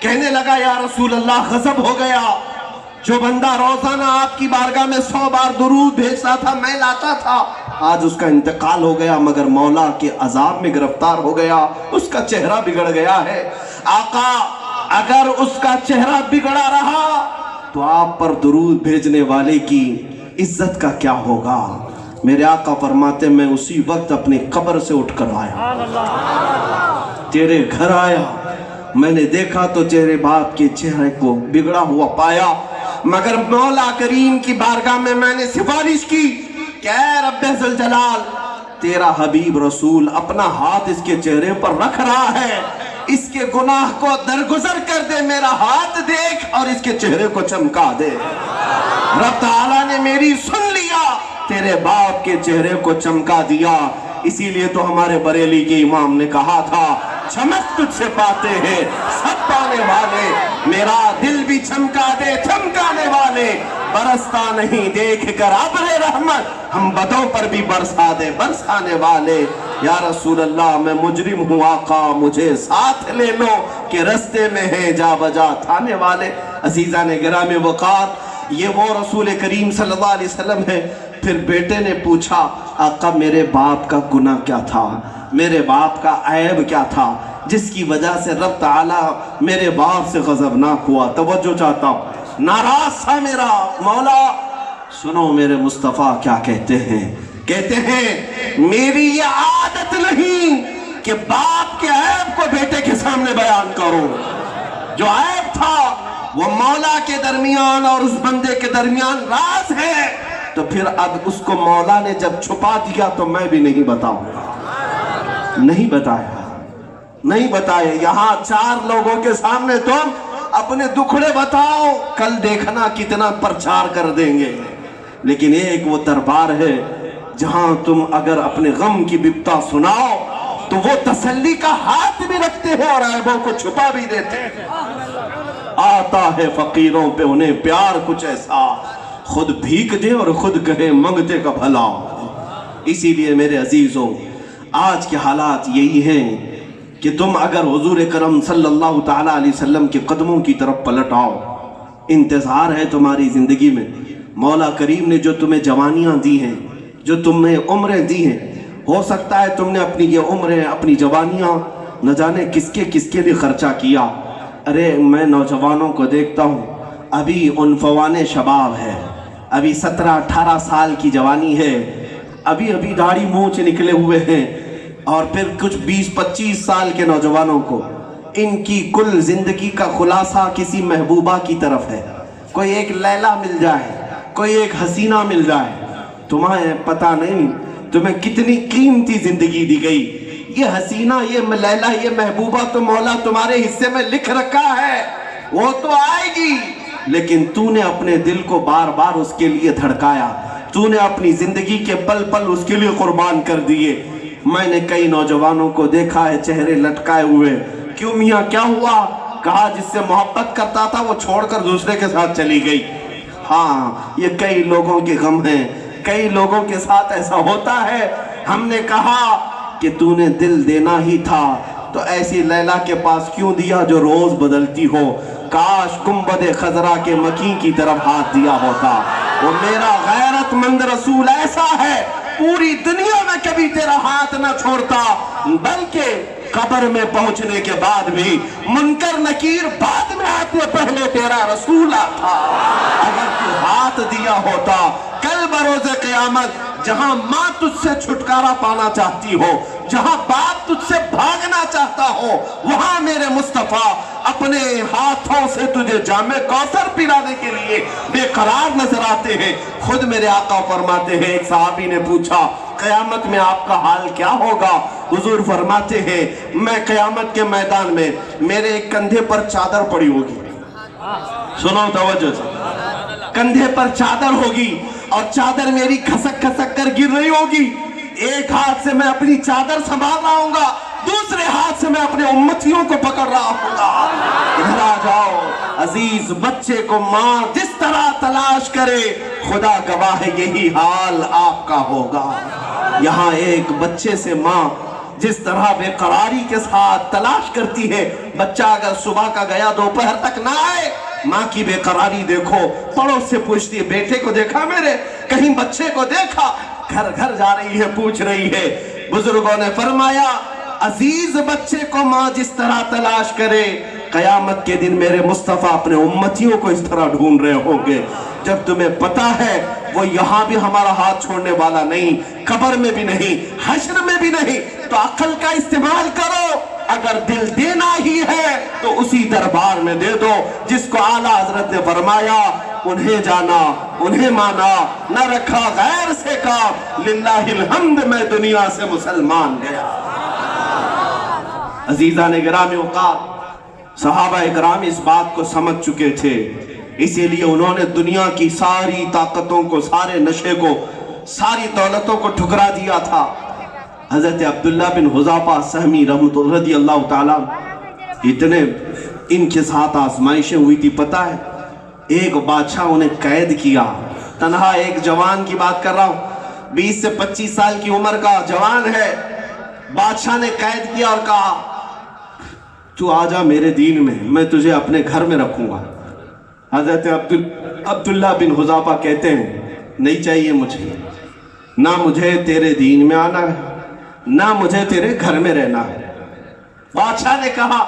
کہنے لگا یا رسول اللہ غضب ہو گیا، جو بندہ روزانہ آپ کی بارگاہ میں 100 بار درود بھیجتا تھا، میں لاتا تھا، آج اس کا انتقال ہو گیا، مگر مولا کے عذاب میں گرفتار ہو گیا، اس کا چہرہ بگڑ گیا ہے۔ آقا اگر اس کا چہرہ بگڑا رہا تو آپ پر درود بھیجنے والے کی عزت کا کیا ہوگا؟ میرے آقا فرماتے میں اسی وقت اپنی قبر سے اٹھ کر آیا، تیرے گھر آیا، میں نے دیکھا تو تیرے باپ کے چہرے کو بگڑا ہوا پایا، مگر مولا کریم کی بارگاہ میں نے سفارش کی کہ اے رب ذوالجلال، تیرا حبیب رسول اپنا ہاتھ اس کے چہرے پر رکھ رہا ہے، اس کے گناہ کو درگزر کر دے، میرا ہاتھ دیکھ اور اس کے چہرے کو چمکا دے۔ رب تعالیٰ نے میری سن لیا، تیرے باپ کے چہرے کو چمکا دیا۔ اسی لیے تو ہمارے بریلی کے امام نے کہا تھا، چمک تجھ سے پاتے ہیں سب پانے والے، میرا دل بھی چمکا دے چمکانے والے، برستا نہیں دیکھ کر ابر رحمت، ہم بدوں پر بھی برسا دے برسانے والے۔ یا رسول اللہ میں مجرم ہوں آقا، مجھے ساتھ لے لو کہ رستے میں ہیں جا بجا تھانے والے۔ عزیزان گرامی وقار، یہ وہ رسول کریم صلی اللہ علیہ وسلم ہے۔ پھر بیٹے نے پوچھا آقا میرے باپ کا گناہ کیا تھا، میرے باپ کا عیب کیا تھا جس کی وجہ سے رب تعالیٰ میرے باپ سے غضبناک ہوا؟ توجہ چاہتا ہوں، ناراض تھا میرا مولا۔ سنو میرے مصطفیٰ کیا کہتے ہیں، کہتے ہیں میری یہ عادت نہیں کہ باپ کے عیب کو بیٹے کے سامنے بیان کرو۔ جو عیب تھا وہ مولا کے درمیان اور اس بندے کے درمیان راز ہے، تو پھر اب اس کو مولا نے جب چھپا دیا تو میں بھی نہیں بتاؤں گا۔ نہیں بتایا، یہاں 4 لوگوں کے سامنے تم اپنے دکھڑے بتاؤ، کل دیکھنا کتنا پرچار کر دیں گے۔ لیکن ایک وہ دربار ہے جہاں تم اگر اپنے غم کی بپتا سناؤ تو وہ تسلی کا ہاتھ بھی رکھتے ہیں اور عیبوں کو چھپا بھی دیتے ہیں۔ آتا ہے فقیروں پہ انہیں پیار کچھ ایسا، خود بھیک دے اور خود کہے منگتے کا بھلا۔ اسی لیے میرے عزیزوں، آج کے حالات یہی ہیں کہ تم اگر حضور کرم صلی اللہ تعالیٰ علیہ وسلم کے قدموں کی طرف پلٹ آؤ، انتظار ہے تمہاری زندگی میں۔ مولا کریم نے جو تمہیں جوانیاں دی ہیں، جو تمہیں عمریں دی ہیں، ہو سکتا ہے تم نے اپنی یہ عمریں، اپنی جوانیاں نہ جانے کس کے لیے خرچہ کیا۔ ارے میں نوجوانوں کو دیکھتا ہوں، ابھی عنفوان شباب ہے، ابھی 17-18 سال کی جوانی ہے، ابھی داڑھی مونچھ نکلے ہوئے ہیں، اور پھر کچھ 20-25 سال کے نوجوانوں کو ان کی کل زندگی کا خلاصہ کسی محبوبہ کی طرف ہے۔ کوئی ایک لیلا مل جائے، کوئی ایک حسینہ مل جائے، تمہیں پتہ نہیں تمہیں کتنی قیمتی زندگی دی گئی۔ یہ حسینہ، یہ لیلا، یہ محبوبہ تو مولا تمہارے حصے میں لکھ رکھا ہے، وہ تو آئے گی، لیکن تو نے اپنے دل کو بار بار اس کے لیے دھڑکایا، تو نے اپنی زندگی کے پل پل اس کے لیے قربان کر دیے۔ میں نے کئی نوجوانوں کو دیکھا ہے چہرے لٹکائے ہوئے، کیوں میاں کیا ہوا؟ کہا جس سے محبت کرتا تھا وہ چھوڑ کر دوسرے کے ساتھ چلی گئی۔ ہاں، یہ کئی لوگوں کے غم ہیں، کئی لوگوں کے ساتھ ایسا ہوتا ہے۔ ہم نے کہا کہ تو نے دل دینا ہی تھا تو ایسی لیلا کے پاس کیوں دیا جو روز بدلتی ہو؟ کاش گنبد خضرا کے مکین کی طرف ہاتھ دیا ہوتا۔ وہ میرا غیرت مند رسول ایسا ہے، پوری دنیا میں کبھی تیرا ہاتھ نہ چھوڑتا، بلکہ قبر میں پہنچنے کے بعد بھی منکر نکیر بعد میں آتے، پہلے تیرا رسول آتا۔ اگر تو ہاتھ دیا ہوتا کل بروز قیامت، جہاں ماں تجھ سے چھٹکارا پانا چاہتی ہو، جہاں باپ تجھ سے بھاگنا چاہتا ہو، وہاں میرے مصطفیٰ اپنے ہاتھوں سے تجھے جام کوثر پلانے کے لیے بے قرار نظر آتے ہیں۔ خود میرے آقا فرماتے ہیں، ایک صحابی نے پوچھا قیامت میں آپ کا حال کیا ہوگا؟ حضور فرماتے ہیں میں قیامت کے میدان میں میرے ایک کندھے پر چادر پڑی ہوگی، سنو توجہ سے، کندھے پر چادر ہوگی اور چادر میری کھسک کھسک کر گر رہی ہوگی، ایک ہاتھ سے میں اپنی چادر سنبھال رہا ہوں گا، دوسرے ہاتھ سے میں اپنے امتیوں کو پکڑ رہا ہوں گا۔ ادھر آ جاؤ عزیز، بچے کو ماں جس طرح تلاش کرے، خدا گواہ ہے یہی حال آپ کا ہوگا۔ یہاں ایک بچے سے ماں جس طرح بے قراری کے ساتھ تلاش کرتی ہے، بچہ اگر صبح کا گیا دوپہر تک نہ آئے، ماں کی بے قراری دیکھو، پڑوس سے پوچھتی ہے بیٹے کو دیکھا میرے، کہیں بچے کو دیکھا، گھر گھر جا رہی ہے، پوچھ رہی ہے۔ بزرگوں نے فرمایا عزیز بچے کو ماں جس طرح تلاش کرے، قیامت کے دن میرے مصطفیٰ اپنے امتیوں کو اس طرح ڈھونڈ رہے ہوں گے۔ جب تمہیں پتا ہے وہ یہاں بھی ہمارا ہاتھ چھوڑنے والا نہیں، قبر میں بھی نہیں، حشر میں بھی نہیں، تو عقل کا استعمال کرو۔ اگر دل دینا ہی ہے تو اسی دربار میں دے دو جس کو اعلیٰ حضرت نے فرمایا انہیں جانا، انہیں مانا، نہ رکھا غیر سے کام، للہ الحمد میں دنیا سے مسلمان گیا۔ عزیزان گرامی اوقات، صحابہ اکرام اس بات کو سمجھ چکے تھے، اسی لیے انہوں نے دنیا کی ساری طاقتوں کو، سارے نشے کو، ساری دولتوں کو ٹھکرا دیا تھا۔ حضرت عبداللہ بن حذافہ سہمی رضی اللہ تعالیٰ اتنے ان کے ساتھ آزمائشیں ہوئی تھی، پتہ ہے ایک بادشاہ انہیں قید کیا، تنہا ایک جوان کی بات کر رہا ہوں، 20 سے 25 سال کی عمر کا جوان ہے، بادشاہ نے قید کیا اور کہا تو آجا میرے دین میں تجھے اپنے گھر میں رکھوں گا۔ حضرت عبداللہ بن حذافہ کہتے ہیں نہیں چاہیے مجھے، نہ مجھے تیرے دین میں آنا ہے، نہ مجھے تیرے گھر میں رہنا ہے۔ بادشاہ نے کہا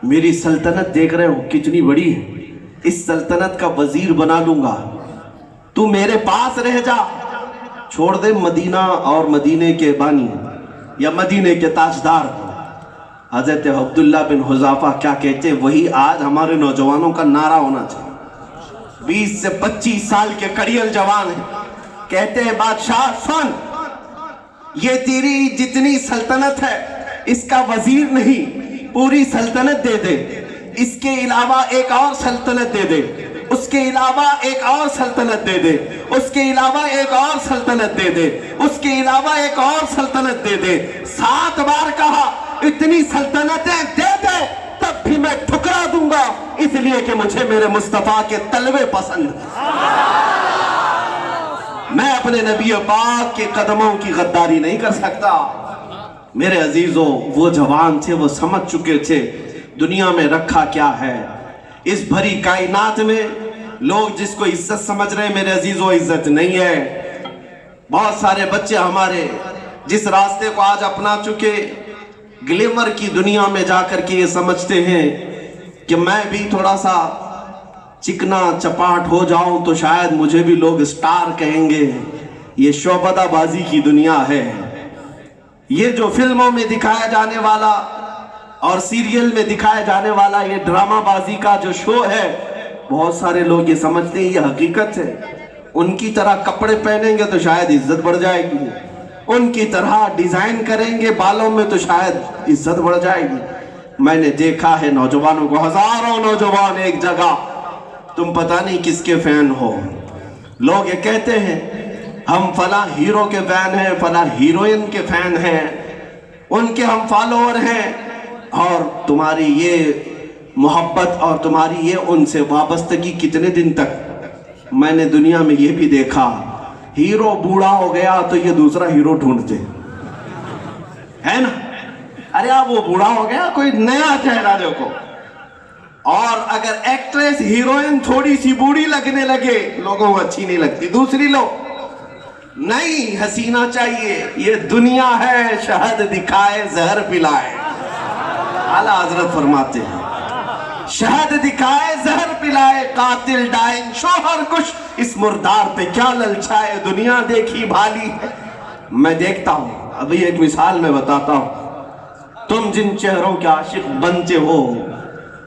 میری سلطنت دیکھ رہے ہو کتنی بڑی ہے، اس سلطنت کا وزیر بنا لوں گا، تو میرے پاس رہ جا، چھوڑ دے مدینہ اور مدینے کے بانی یا مدینے کے تاجدار کو۔ حضرت عبداللہ بن حذافہ کیا کہتے ہیں، وہی آج ہمارے نوجوانوں کا نعرہ ہونا چاہیے۔ 20 سے 25 سال کے کڑیل جوان ہیں، کہتے ہیں بادشاہ سن، یہ تیری جتنی سلطنت ہے اس کا وزیر نہیں، پوری سلطنت دے دے، اس کے علاوہ ایک اور سلطنت دے دے، اس کے علاوہ ایک اور سلطنت دے دے، اس کے علاوہ ایک اور سلطنت دے دے، اس کے علاوہ ایک اور سلطنت دے دے۔ 7 بار کہا اتنی سلطنتیں دے دے تب بھی میں ٹھکرا دوں گا، اس لیے کہ مجھے میرے مصطفیٰ کے طلبے پسند ہیں۔ میں اپنے نبی پاک کے قدموں کی غداری نہیں کر سکتا۔ میرے عزیزوں، وہ جوان تھے، وہ سمجھ چکے تھے دنیا میں رکھا کیا ہے۔ اس بھری کائنات میں لوگ جس کو عزت سمجھ رہے ہیں، میرے عزیزوں عزت نہیں ہے۔ بہت سارے بچے ہمارے جس راستے کو آج اپنا چکے، گلیمر کی دنیا میں جا کر کے یہ سمجھتے ہیں کہ میں بھی تھوڑا سا چکنا چپاٹ ہو جاؤں تو شاید مجھے بھی لوگ سٹار کہیں گے۔ یہ شعبدہ بازی کی دنیا ہے۔ یہ جو فلموں میں دکھایا جانے والا اور سیریل میں دکھایا جانے والا یہ ڈرامہ بازی کا جو شو ہے، بہت سارے لوگ یہ سمجھتے ہیں یہ حقیقت ہے۔ ان کی طرح کپڑے پہنیں گے تو شاید عزت بڑھ جائے گی، ان کی طرح ڈیزائن کریں گے بالوں میں تو شاید عزت بڑھ جائے گی۔ میں نے دیکھا ہے نوجوانوں کو، ہزاروں نوجوان ایک جگہ، تم پتہ نہیں کس کے فین ہو۔ لوگ یہ کہتے ہیں ہم فلاں ہیرو کے فین ہیں، فلاں ہیروئن کے فین ہیں، ان کے ہم فالوور ہیں، اور تمہاری یہ محبت اور تمہاری یہ ان سے وابستگی کتنے دن تک؟ میں نے دنیا میں یہ بھی دیکھا، ہیرو بوڑھا ہو گیا تو یہ دوسرا ہیرو ڈھونڈتے ہے نا، ارے آپ وہ بوڑھا ہو گیا کوئی نیا چہرہ دیکھو۔ اور اگر ایکٹریس ہیروئن تھوڑی سی بوڑھی لگنے لگے، لوگوں کو اچھی نہیں لگتی، دوسری لو نہیں حسینہ چاہیے۔ یہ دنیا ہے، شہد دکھائے زہر پلائے، اعلیٰ حضرت فرماتے ہیں شہد دکھائے زہر پلائے، قاتل ڈائن شوہر کش، اس مردار پہ کیا للچائے، دنیا دیکھی بھالی ہے۔ میں دیکھتا ہوں، ابھی ایک مثال میں بتاتا ہوں، تم جن چہروں کے عاشق بنتے ہو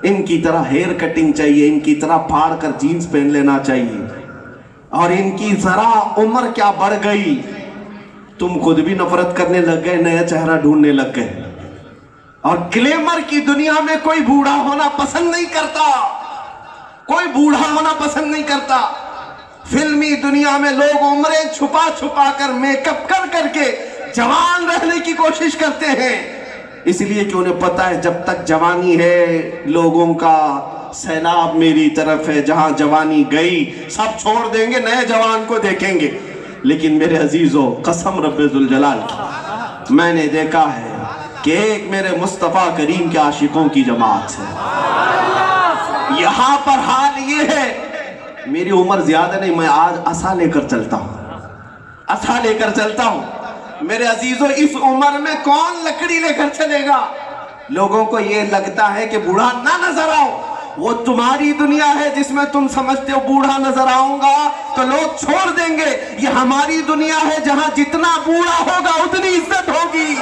ان کی طرح ہیئر کٹنگ چاہیے، ان کی طرح پھاڑ کر جینز پہن لینا چاہیے، اور ان کی ذرا عمر کیا بڑھ گئی، تم خود بھی نفرت کرنے لگ گئے، نیا چہرہ ڈھونڈنے لگ گئے۔ اور گلیمر کی دنیا میں کوئی بوڑھا ہونا پسند نہیں کرتا، کوئی بوڑھا ہونا پسند نہیں کرتا۔ فلمی دنیا میں لوگ عمریں چھپا چھپا کر میک اپ کر کر کے جوان رہنے کی کوشش کرتے ہیں، اس لیے کہ انہیں پتا ہے جب تک جوانی ہے لوگوں کا سیلاب میری طرف ہے، جہاں جوانی گئی سب چھوڑ دیں گے، نئے جوان کو دیکھیں گے۔ لیکن میرے عزیزو، قسم رب ذوالجلال کی، میں نے دیکھا ہے کہ ایک میرے مصطفیٰ کریم کے عاشقوں کی جماعت ہے۔ یہاں پر حال یہ ہے، میری عمر زیادہ نہیں، میں آج عصا لے کر چلتا ہوں، عصا لے کر چلتا ہوں۔ میرے عزیزو، اس عمر میں کون لکڑی لے کر چلے گا؟ لوگوں کو یہ لگتا ہے کہ بوڑھا نہ نظر آؤ، وہ تمہاری دنیا ہے جس میں تم سمجھتے ہو بوڑھا نظر آؤں گا تو لوگ چھوڑ دیں گے۔ یہ ہماری دنیا ہے جہاں جتنا بوڑھا ہوگا اتنی عزت ہوگی،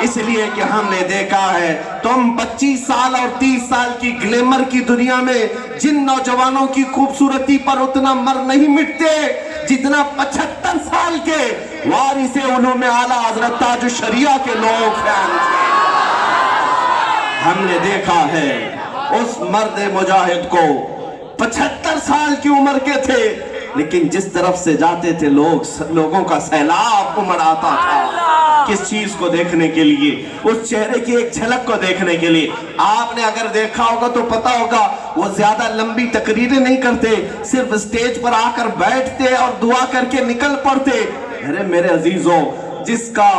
اس لیے کہ ہم نے دیکھا ہے تم 25 سال اور 30 سال کی گلیمر کی دنیا میں جن نوجوانوں کی خوبصورتی پر اتنا مر نہیں مٹتے جتنا 75 سال کے وارث علوم اعلیٰ حضرت تاج الشریعہ کے لوگ فین تھے۔ ہم نے دیکھا ہے اس مرد مجاہد کو 75 سال کی عمر کے تھے، لیکن جس طرف سے جاتے تھے لوگوں کا سیلاب امڑ آتا تھا۔ کس چیز کو دیکھنے کے لیے؟ اس چہرے کی ایک جھلک کو دیکھنے کے لیے۔ آپ نے اگر دیکھا ہوگا تو پتا ہوگا وہ زیادہ لمبی تقریریں نہیں کرتے، صرف اسٹیج پر آ کر بیٹھتے اور دعا کر کے نکل پڑتے۔ ارے میرے عزیزوں، جس کا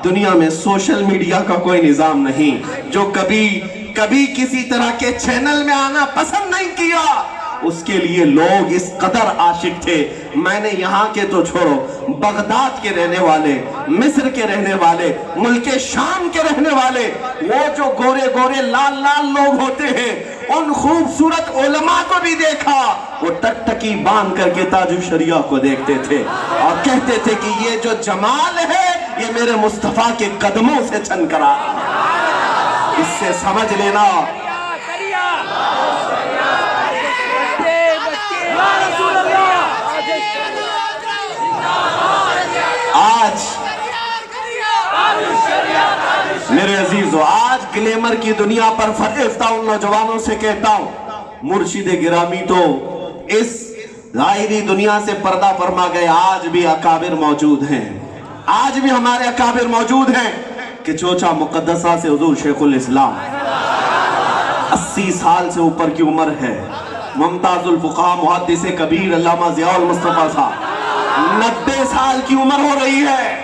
دنیا میں سوشل میڈیا کا کوئی نظام نہیں، جو کبھی کسی طرح کے چینل میں آنا پسند نہیں کیا، اس کے لیے لوگ اس قدر عاشق تھے۔ میں نے یہاں کے تو چھوڑو، بغداد کے رہنے والے، مصر کے رہنے والے، ملک شام کے رہنے والے، وہ جو گورے گورے لال لال لوگ ہوتے ہیں، ان خوبصورت علماء کو بھی دیکھا، وہ ٹکٹکی باندھ کر کے تاج الشریعہ کو دیکھتے تھے اور کہتے تھے کہ یہ جو جمال ہے یہ میرے مصطفیٰ کے قدموں سے چھن کر آ رہا ہے۔ اس سے سمجھ لینا آج میرے عزیزو، آج گلیمر کی دنیا پر فرشتہ ان نوجوانوں سے کہتا ہوں، مرشد گرامی تو اس ظاہری دنیا سے پردہ فرما گئے، آج بھی اکابر موجود ہیں، آج بھی ہمارے اکابر موجود ہیں کہ چوچا مقدسہ سے حضور شیخ الاسلام 80 سال سے اوپر کی عمر ہے، ممتاز الفقہ محدث کبیر علامہ ضیاء المصطفیٰ صاحب 90 سال کی عمر ہو رہی ہے،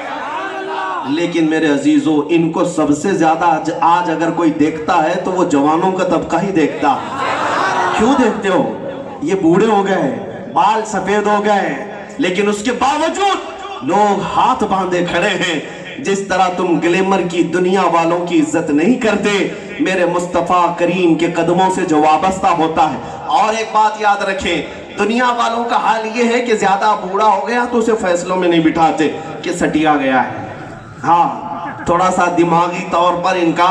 لیکن میرے عزیزو ان کو سب سے زیادہ آج اگر کوئی دیکھتا ہے تو وہ جوانوں کا طبقہ ہی دیکھتا ہے۔ کیوں دیکھتے ہو؟ یہ بوڑھے ہو گئے، بال سفید ہو گئے، لیکن اس کے باوجود لوگ ہاتھ باندھے کھڑے ہیں۔ جس طرح تم گلیمر کی دنیا والوں کی عزت نہیں کرتے، میرے مصطفیٰ کریم کے قدموں سے جو وابستہ ہوتا ہے۔ اور ایک بات یاد رکھیں، دنیا والوں کا حال یہ ہے کہ زیادہ بوڑھا ہو گیا تو اسے فیصلوں میں نہیں بٹھاتے کہ سٹیا گیا ہے، ہاں تھوڑا سا دماغی طور پر ان کا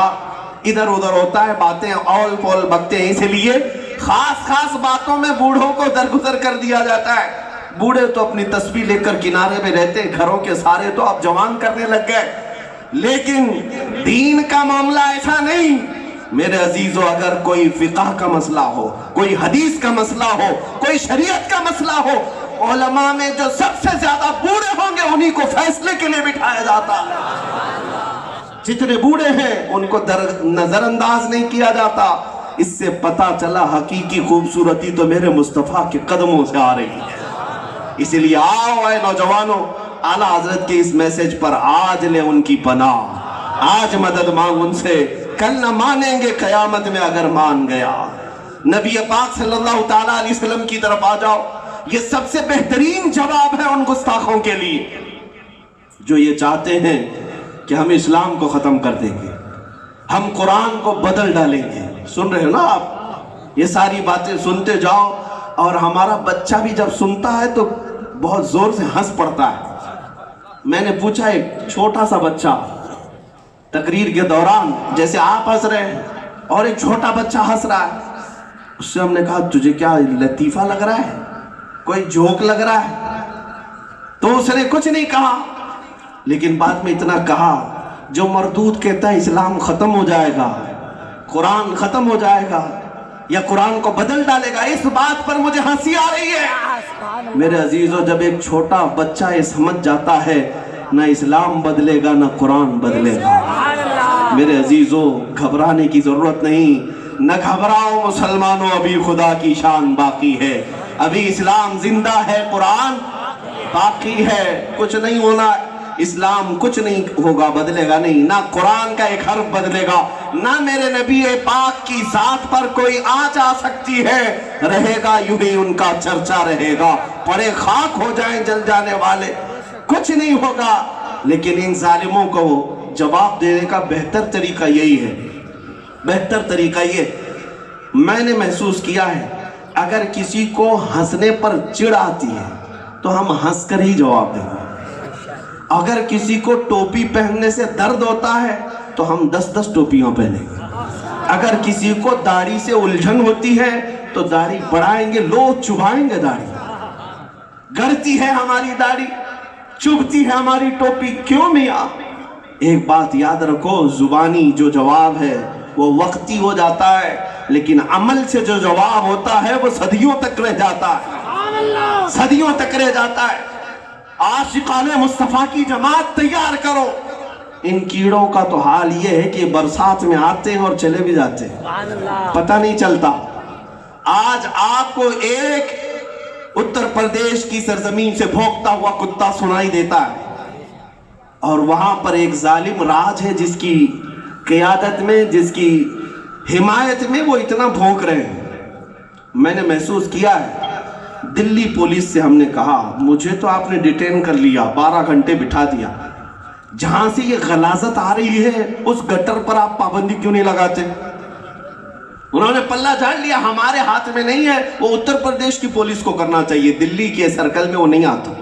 ادھر ادھر ہوتا ہے، باتیں اول پول بکتے ہیں، اسی لیے خاص باتوں میں بوڑھوں کو درگزر کر دیا جاتا ہے۔ بوڑھے تو اپنی تسبیح لے کر کنارے میں رہتے، گھروں کے سارے تو اب جوان کرنے لگ گئے، لیکن دین کا معاملہ ایسا نہیں۔ میرے عزیزو، اگر کوئی فقہ کا مسئلہ ہو، کوئی حدیث کا مسئلہ ہو، کوئی شریعت کا مسئلہ ہو، علماء میں جو سب سے زیادہ بوڑھے ہوں گے انہی کو فیصلے کے لیے بٹھایا جاتا۔ جتنے بوڑھے ہیں ان کو نظر انداز نہیں کیا جاتا۔ اس سے پتا چلا حقیقی خوبصورتی تو میرے مصطفیٰ کے قدموں سے آ رہی ہے۔ اسی لیے آؤ اے نوجوانوں، اعلیٰ حضرت کے اس میسج پر آج لے ان کی پناہ، آج مدد مانگ ان سے، کل نہ مانیں گے قیامت میں اگر مان گیا۔ نبی پاک صلی اللہ تعالیٰ علیہ وسلم کی طرف آ جاؤ، یہ سب سے بہترین جواب ہے ان گستاخوں کے لیے جو یہ چاہتے ہیں کہ ہم اسلام کو ختم کر دیں گے، ہم قرآن کو بدل ڈالیں گے۔ سن رہے ہو نا آپ؟ یہ ساری باتیں سنتے جاؤ، اور ہمارا بچہ بھی جب سنتا ہے تو بہت زور سے ہنس پڑتا ہے۔ میں نے پوچھا ایک چھوٹا سا بچہ تقریر کے دوران، جیسے آپ ہنس رہے ہیں اور ایک چھوٹا بچہ ہنس رہا ہے، اس سے ہم نے کہا تجھے کیا لطیفہ لگ رہا ہے، کوئی جوک لگ رہا ہے؟ تو اس نے کچھ نہیں کہا، لیکن بعد میں اتنا کہا، جو مردود کہتا ہے اسلام ختم ہو جائے گا، قرآن ختم ہو جائے گا یا قرآن کو بدل ڈالے گا، اس بات پر مجھے ہنسی آ رہی ہے۔ میرے عزیزو، جب ایک چھوٹا بچہ یہ سمجھ جاتا ہے نہ اسلام بدلے گا نہ قرآن بدلے گا، میرے عزیزو گھبرانے کی ضرورت نہیں، نہ گھبراؤ مسلمانوں، ابھی خدا کی شان باقی ہے، ابھی اسلام زندہ ہے، قرآن باقی ہے، کچھ نہیں ہونا۔ اسلام کچھ نہیں ہوگا، بدلے گا نہیں، نہ قرآن کا ایک حرف بدلے گا، نہ میرے نبی پاک کی ذات پر کوئی آنچ آ سکتی ہے، رہے گا یوں ہی ان کا چرچا رہے گا، پڑے خاک ہو جائیں جل جانے والے، کچھ نہیں ہوگا۔ لیکن ان ظالموں کو جواب دینے کا بہتر طریقہ یہی ہے، بہتر طریقہ یہ میں نے محسوس کیا ہے، اگر کسی کو ہنسنے پر چڑ آتی ہے تو ہم ہنس کر ہی جواب دیں گے، اگر کسی کو ٹوپی پہننے سے درد ہوتا ہے تو ہم 10 ٹوپیاں پہنیں گے، اگر کسی کو داڑھی سے الجھن ہوتی ہے تو داڑھی بڑھائیں گے، لوگ چبھائیں گے داڑھی، گرتی ہے ہماری داڑھی، چبھتی ہے ہماری ٹوپی، کیوں میاں؟ ایک بات یاد رکھو، زبانی جو جواب ہے وہ وقتی ہو جاتا ہے، لیکن عمل سے جو جواب ہوتا ہے وہ صدیوں تک رہ جاتا ہے، صدیوں تک رہ جاتا ہے۔ عاشقان مصطفیٰ کی جماعت تیار کرو۔ ان کیڑوں کا تو حال یہ ہے کہ برسات میں آتے ہیں اور چلے بھی جاتے ہیں، پتہ نہیں چلتا۔ آج آپ کو ایک اتر پردیش کی سرزمین سے بھونکتا ہوا کتا سنائی دیتا ہے، اور وہاں پر ایک ظالم راج ہے جس کی قیادت میں، جس کی حمایت میں وہ اتنا بھونک رہے ہیں۔ میں نے محسوس کیا ہے، دلی پولیس سے ہم نے کہا مجھے تو آپ نے ڈیٹین کر لیا، 12 گھنٹے بٹھا دیا، جہاں سے یہ غلاظت آ رہی ہے اس گٹر پر آپ پابندی کیوں نہیں لگاتے؟ انہوں نے پلہ جھاڑ لیا، ہمارے ہاتھ میں نہیں ہے، وہ اتر پردیش کی پولیس کو کرنا چاہیے، دلی کے سرکل میں وہ نہیں آتا،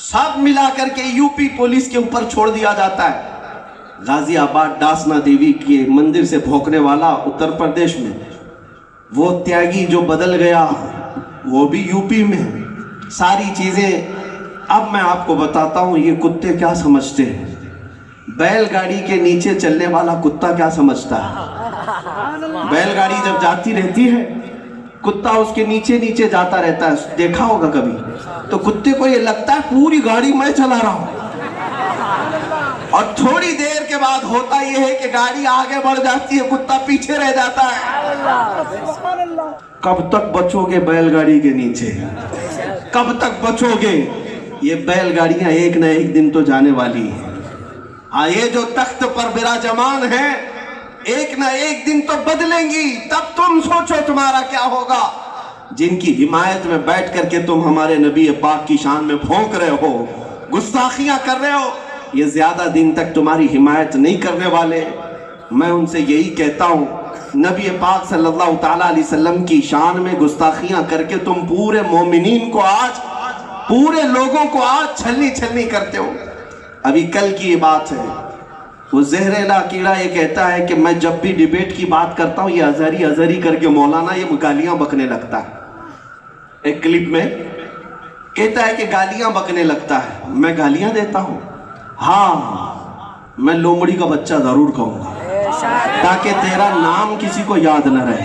سب ملا کر کے یو پی پولیس کے اوپر چھوڑ دیا جاتا ہے۔ غازی آباد ڈاسنا دیوی کے مندر سے بھونکنے والا اتر پردیش میں، وہ تیاگی جو بدل گیا وہ بھی یو پی میں، ساری چیزیں۔ اب میں آپ کو بتاتا ہوں یہ کتے کیا سمجھتے ہیں، بیل گاڑی کے نیچے چلنے والا کتا کیا سمجھتا ہے؟ بیل گاڑی جب جاتی رہتی ہے کتا اس کے نیچے نیچے جاتا رہتا ہے، دیکھا ہوگا کبھی، تو کتے کو یہ لگتا ہے پوری گاڑی میں چلا رہا ہوں، اور تھوڑی دیر کے بعد ہوتا یہ ہے کہ گاڑی آگے بڑھ جاتی ہے، کتا پیچھے رہ جاتا ہے۔ کب تک بچو گے بیل گاڑی کے نیچے؟ کب تک بچو گے؟ یہ بیل گاڑیاں ایک نہ ایک دن تو جانے والی ہیں، ہاں یہ جو تخت پر براجمان ہیں ایک نہ ایک دن تو بدلیں گی، تب تم سوچو تمہارا کیا ہوگا۔ جن کی حمایت میں بیٹھ کر کے تم ہمارے نبی پاک کی شان میں بھونک رہے ہو، گستاخیاں کر رہے ہو، یہ زیادہ دن تک تمہاری حمایت نہیں کرنے والے۔ میں ان سے یہی کہتا ہوں، نبی پاک صلی اللہ تعالیٰ علیہ وسلم کی شان میں گستاخیاں کر کے تم پورے مومنین کو آج، پورے لوگوں کو آج چھلنی چھلنی کرتے ہو۔ ابھی کل کی یہ بات ہے، وہ زہریلا کیڑا یہ کہتا ہے کہ میں جب بھی ڈیبیٹ کی بات کرتا ہوں یہ ازہری ازہری کر کے مولانا یہ گالیاں بکنے لگتا ہے۔ ایک کلپ میں کہتا ہے کہ گالیاں بکنے لگتا ہے، میں گالیاں دیتا ہوں؟ ہاں میں لومڑی کا بچہ ضرور کہوں گا تاکہ تیرا نام کسی کو یاد نہ رہے،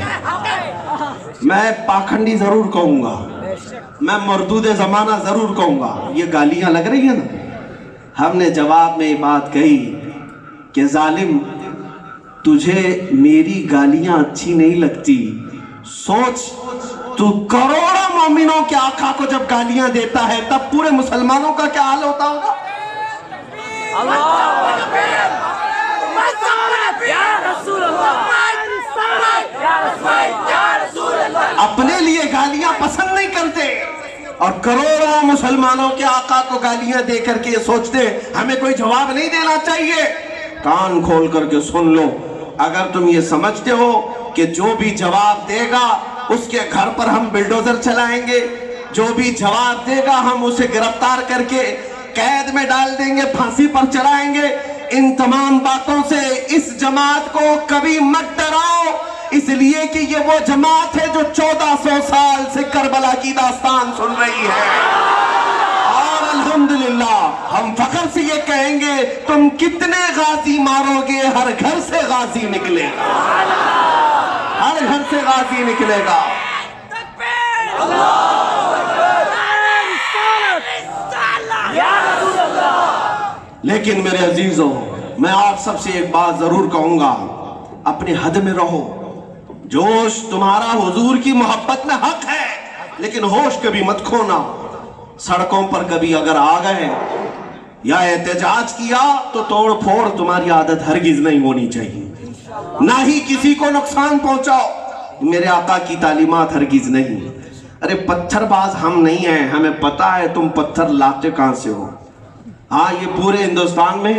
میں پاکھنڈی ضرور کہوں گا، میں مردود زمانہ ضرور کہوں گا۔ یہ گالیاں لگ رہی ہیں نا۔ ہم نے جواب میں یہ بات کہی کہ ظالم تجھے میری گالیاں اچھی نہیں لگتی، سوچ تو کروڑوں مومنوں کے آقا کو جب گالیاں دیتا ہے تب پورے مسلمانوں کا کیا حال ہوتا ہوگا؟ اپنے لیے گالیاں پسند نہیں کرتے اور کروڑوں مسلمانوں کے آقا کو گالیاں دے کر کے یہ سوچتے ہمیں کوئی جواب نہیں دینا چاہیے۔ کان کھول کر کے سن لو، اگر تم یہ سمجھتے ہو کہ جو بھی جواب دے گا اس کے گھر پر ہم بلڈوزر چلائیں گے، جو بھی جواب دے گا ہم اسے گرفتار کر کے قید میں ڈال دیں گے، پھانسی پر چڑھائیں گے، ان تمام باتوں سے اس جماعت کو کبھی مت ڈراؤ، اس لیے کہ یہ وہ جماعت ہے جو 1400 سال سے کربلا کی داستان سن رہی ہے، اور الحمدللہ ہم فخر سے یہ کہیں گے تم کتنے غازی مارو گے ہر گھر سے غازی نکلے گا، ہر گھر سے غازی نکلے گا۔ لیکن میرے عزیزوں، میں آپ سب سے ایک بات ضرور کہوں گا، اپنے حد میں رہو۔ جوش تمہارا حضور کی محبت میں حق ہے، لیکن ہوش کبھی مت کھونا۔ سڑکوں پر کبھی اگر آ گئے یا احتجاج کیا تو توڑ پھوڑ تمہاری عادت ہرگز نہیں ہونی چاہیے، نہ ہی کسی کو نقصان پہنچاؤ، میرے آقا کی تعلیمات ہرگز نہیں۔ ارے پتھر باز ہم نہیں ہیں، ہمیں پتا ہے تم پتھر لاتے کہاں سے ہو۔ ہاں یہ پورے ہندوستان میں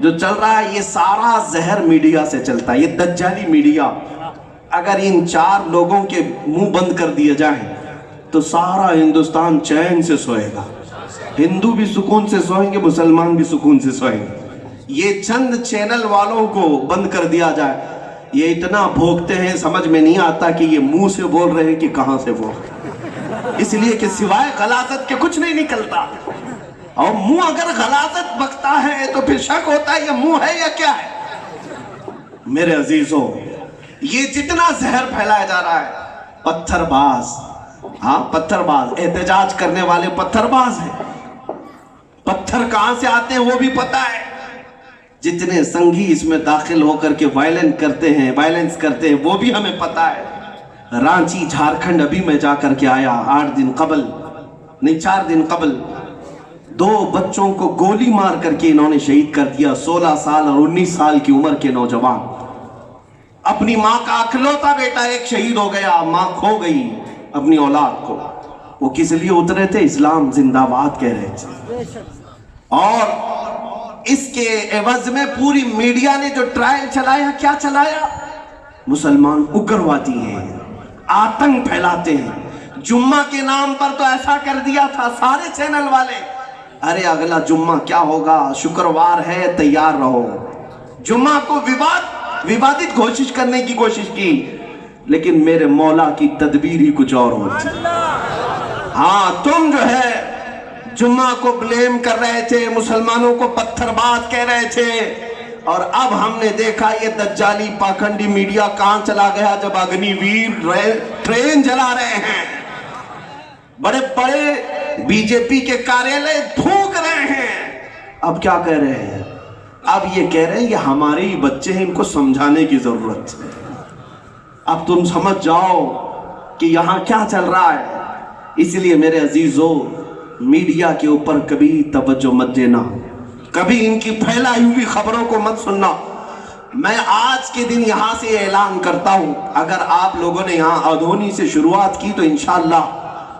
جو چل رہا ہے یہ سارا زہر میڈیا سے چلتا ہے، یہ دجالی میڈیا۔ اگر ان 4 لوگوں کے منہ بند کر دیے جائیں تو سارا ہندوستان چین سے سوئے گا، ہندو بھی سکون سے سوئیں گے، مسلمان بھی سکون سے سوئیں گے۔ یہ چند چینل والوں کو بند کر دیا جائے، یہ اتنا بھوکتے ہیں سمجھ میں نہیں آتا کہ یہ منہ سے بول رہے ہیں کہ کہاں سے بول رہے ہیں، اس لیے کہ سوائے غلاظت کے کچھ نہیں نکلتا، اور منہ اگر غلاظت بکتا ہے تو پھر شک ہوتا ہے یہ منہ ہے یا کیا ہے۔ میرے عزیزوں، یہ جتنا زہر پھیلایا جا رہا ہے، پتھر باز، ہاں پتھر باز، احتجاج کرنے والے پتھر باز ہیں، پتھر کہاں سے آتے ہیں وہ بھی پتا ہے۔ جتنے سنگھی اس میں داخل ہو کر کے وائلنس کرتے ہیں وہ بھی ہمیں پتا ہے۔ رانچی جھارکھنڈ ابھی میں جا کر کے آیا 8 دن قبل، نہیں 4 دن قبل، 2 بچوں کو گولی مار کر کے انہوں نے شہید کر دیا، 16 سال اور 19 سال کی عمر کے نوجوان۔ اپنی ماں کا اکلوتا بیٹا ایک شہید ہو گیا، ماں کھو گئی اپنی اولاد کو۔ وہ کس لیے اترے تھے؟ اسلام زندہ باد کہہ رہے تھے، اور اس کے عوض میں پوری میڈیا نے جو ٹرائل چلایا، کیا چلایا؟ مسلمان اگروادی ہیں، آتنک پھیلاتے ہیں۔ جمعہ کے نام پر تو ایسا کر دیا تھا سارے چینل والے، ارے اگلا جمعہ کیا ہوگا، شکروار ہے تیار رہو۔ جمعہ کو ووادت گھوشش کرنے کی کوشش کی، لیکن میرے مولا کی تدبیر ہی کچھ اور ہوتی۔ ہاں تم جو ہے جمعہ کو بلیم کر رہے تھے، مسلمانوں کو پتھر باز کہہ رہے تھے، اور اب ہم نے دیکھا یہ دجالی پاکھنڈی میڈیا کہاں چلا گیا جب اگنی ویر ٹرین جلا رہے ہیں، بڑے بڑے بی جے پی کے کاریالے پھونک رہے ہیں۔ اب کیا کہہ رہے ہیں؟ اب یہ کہہ رہے ہیں یہ ہمارے ہی بچے ہیں، ان کو سمجھانے کی ضرورت ہے۔ اب تم سمجھ جاؤ کہ یہاں کیا چل رہا ہے۔ اس لیے میرے عزیزو، میڈیا کے اوپر کبھی توجہ مت دینا، کبھی ان کی پھیلائی ہوئی خبروں کو مت سننا۔ میں آج کے دن یہاں سے اعلان کرتا ہوں، اگر آپ لوگوں نے یہاں اودھونی سے شروعات کی تو انشاءاللہ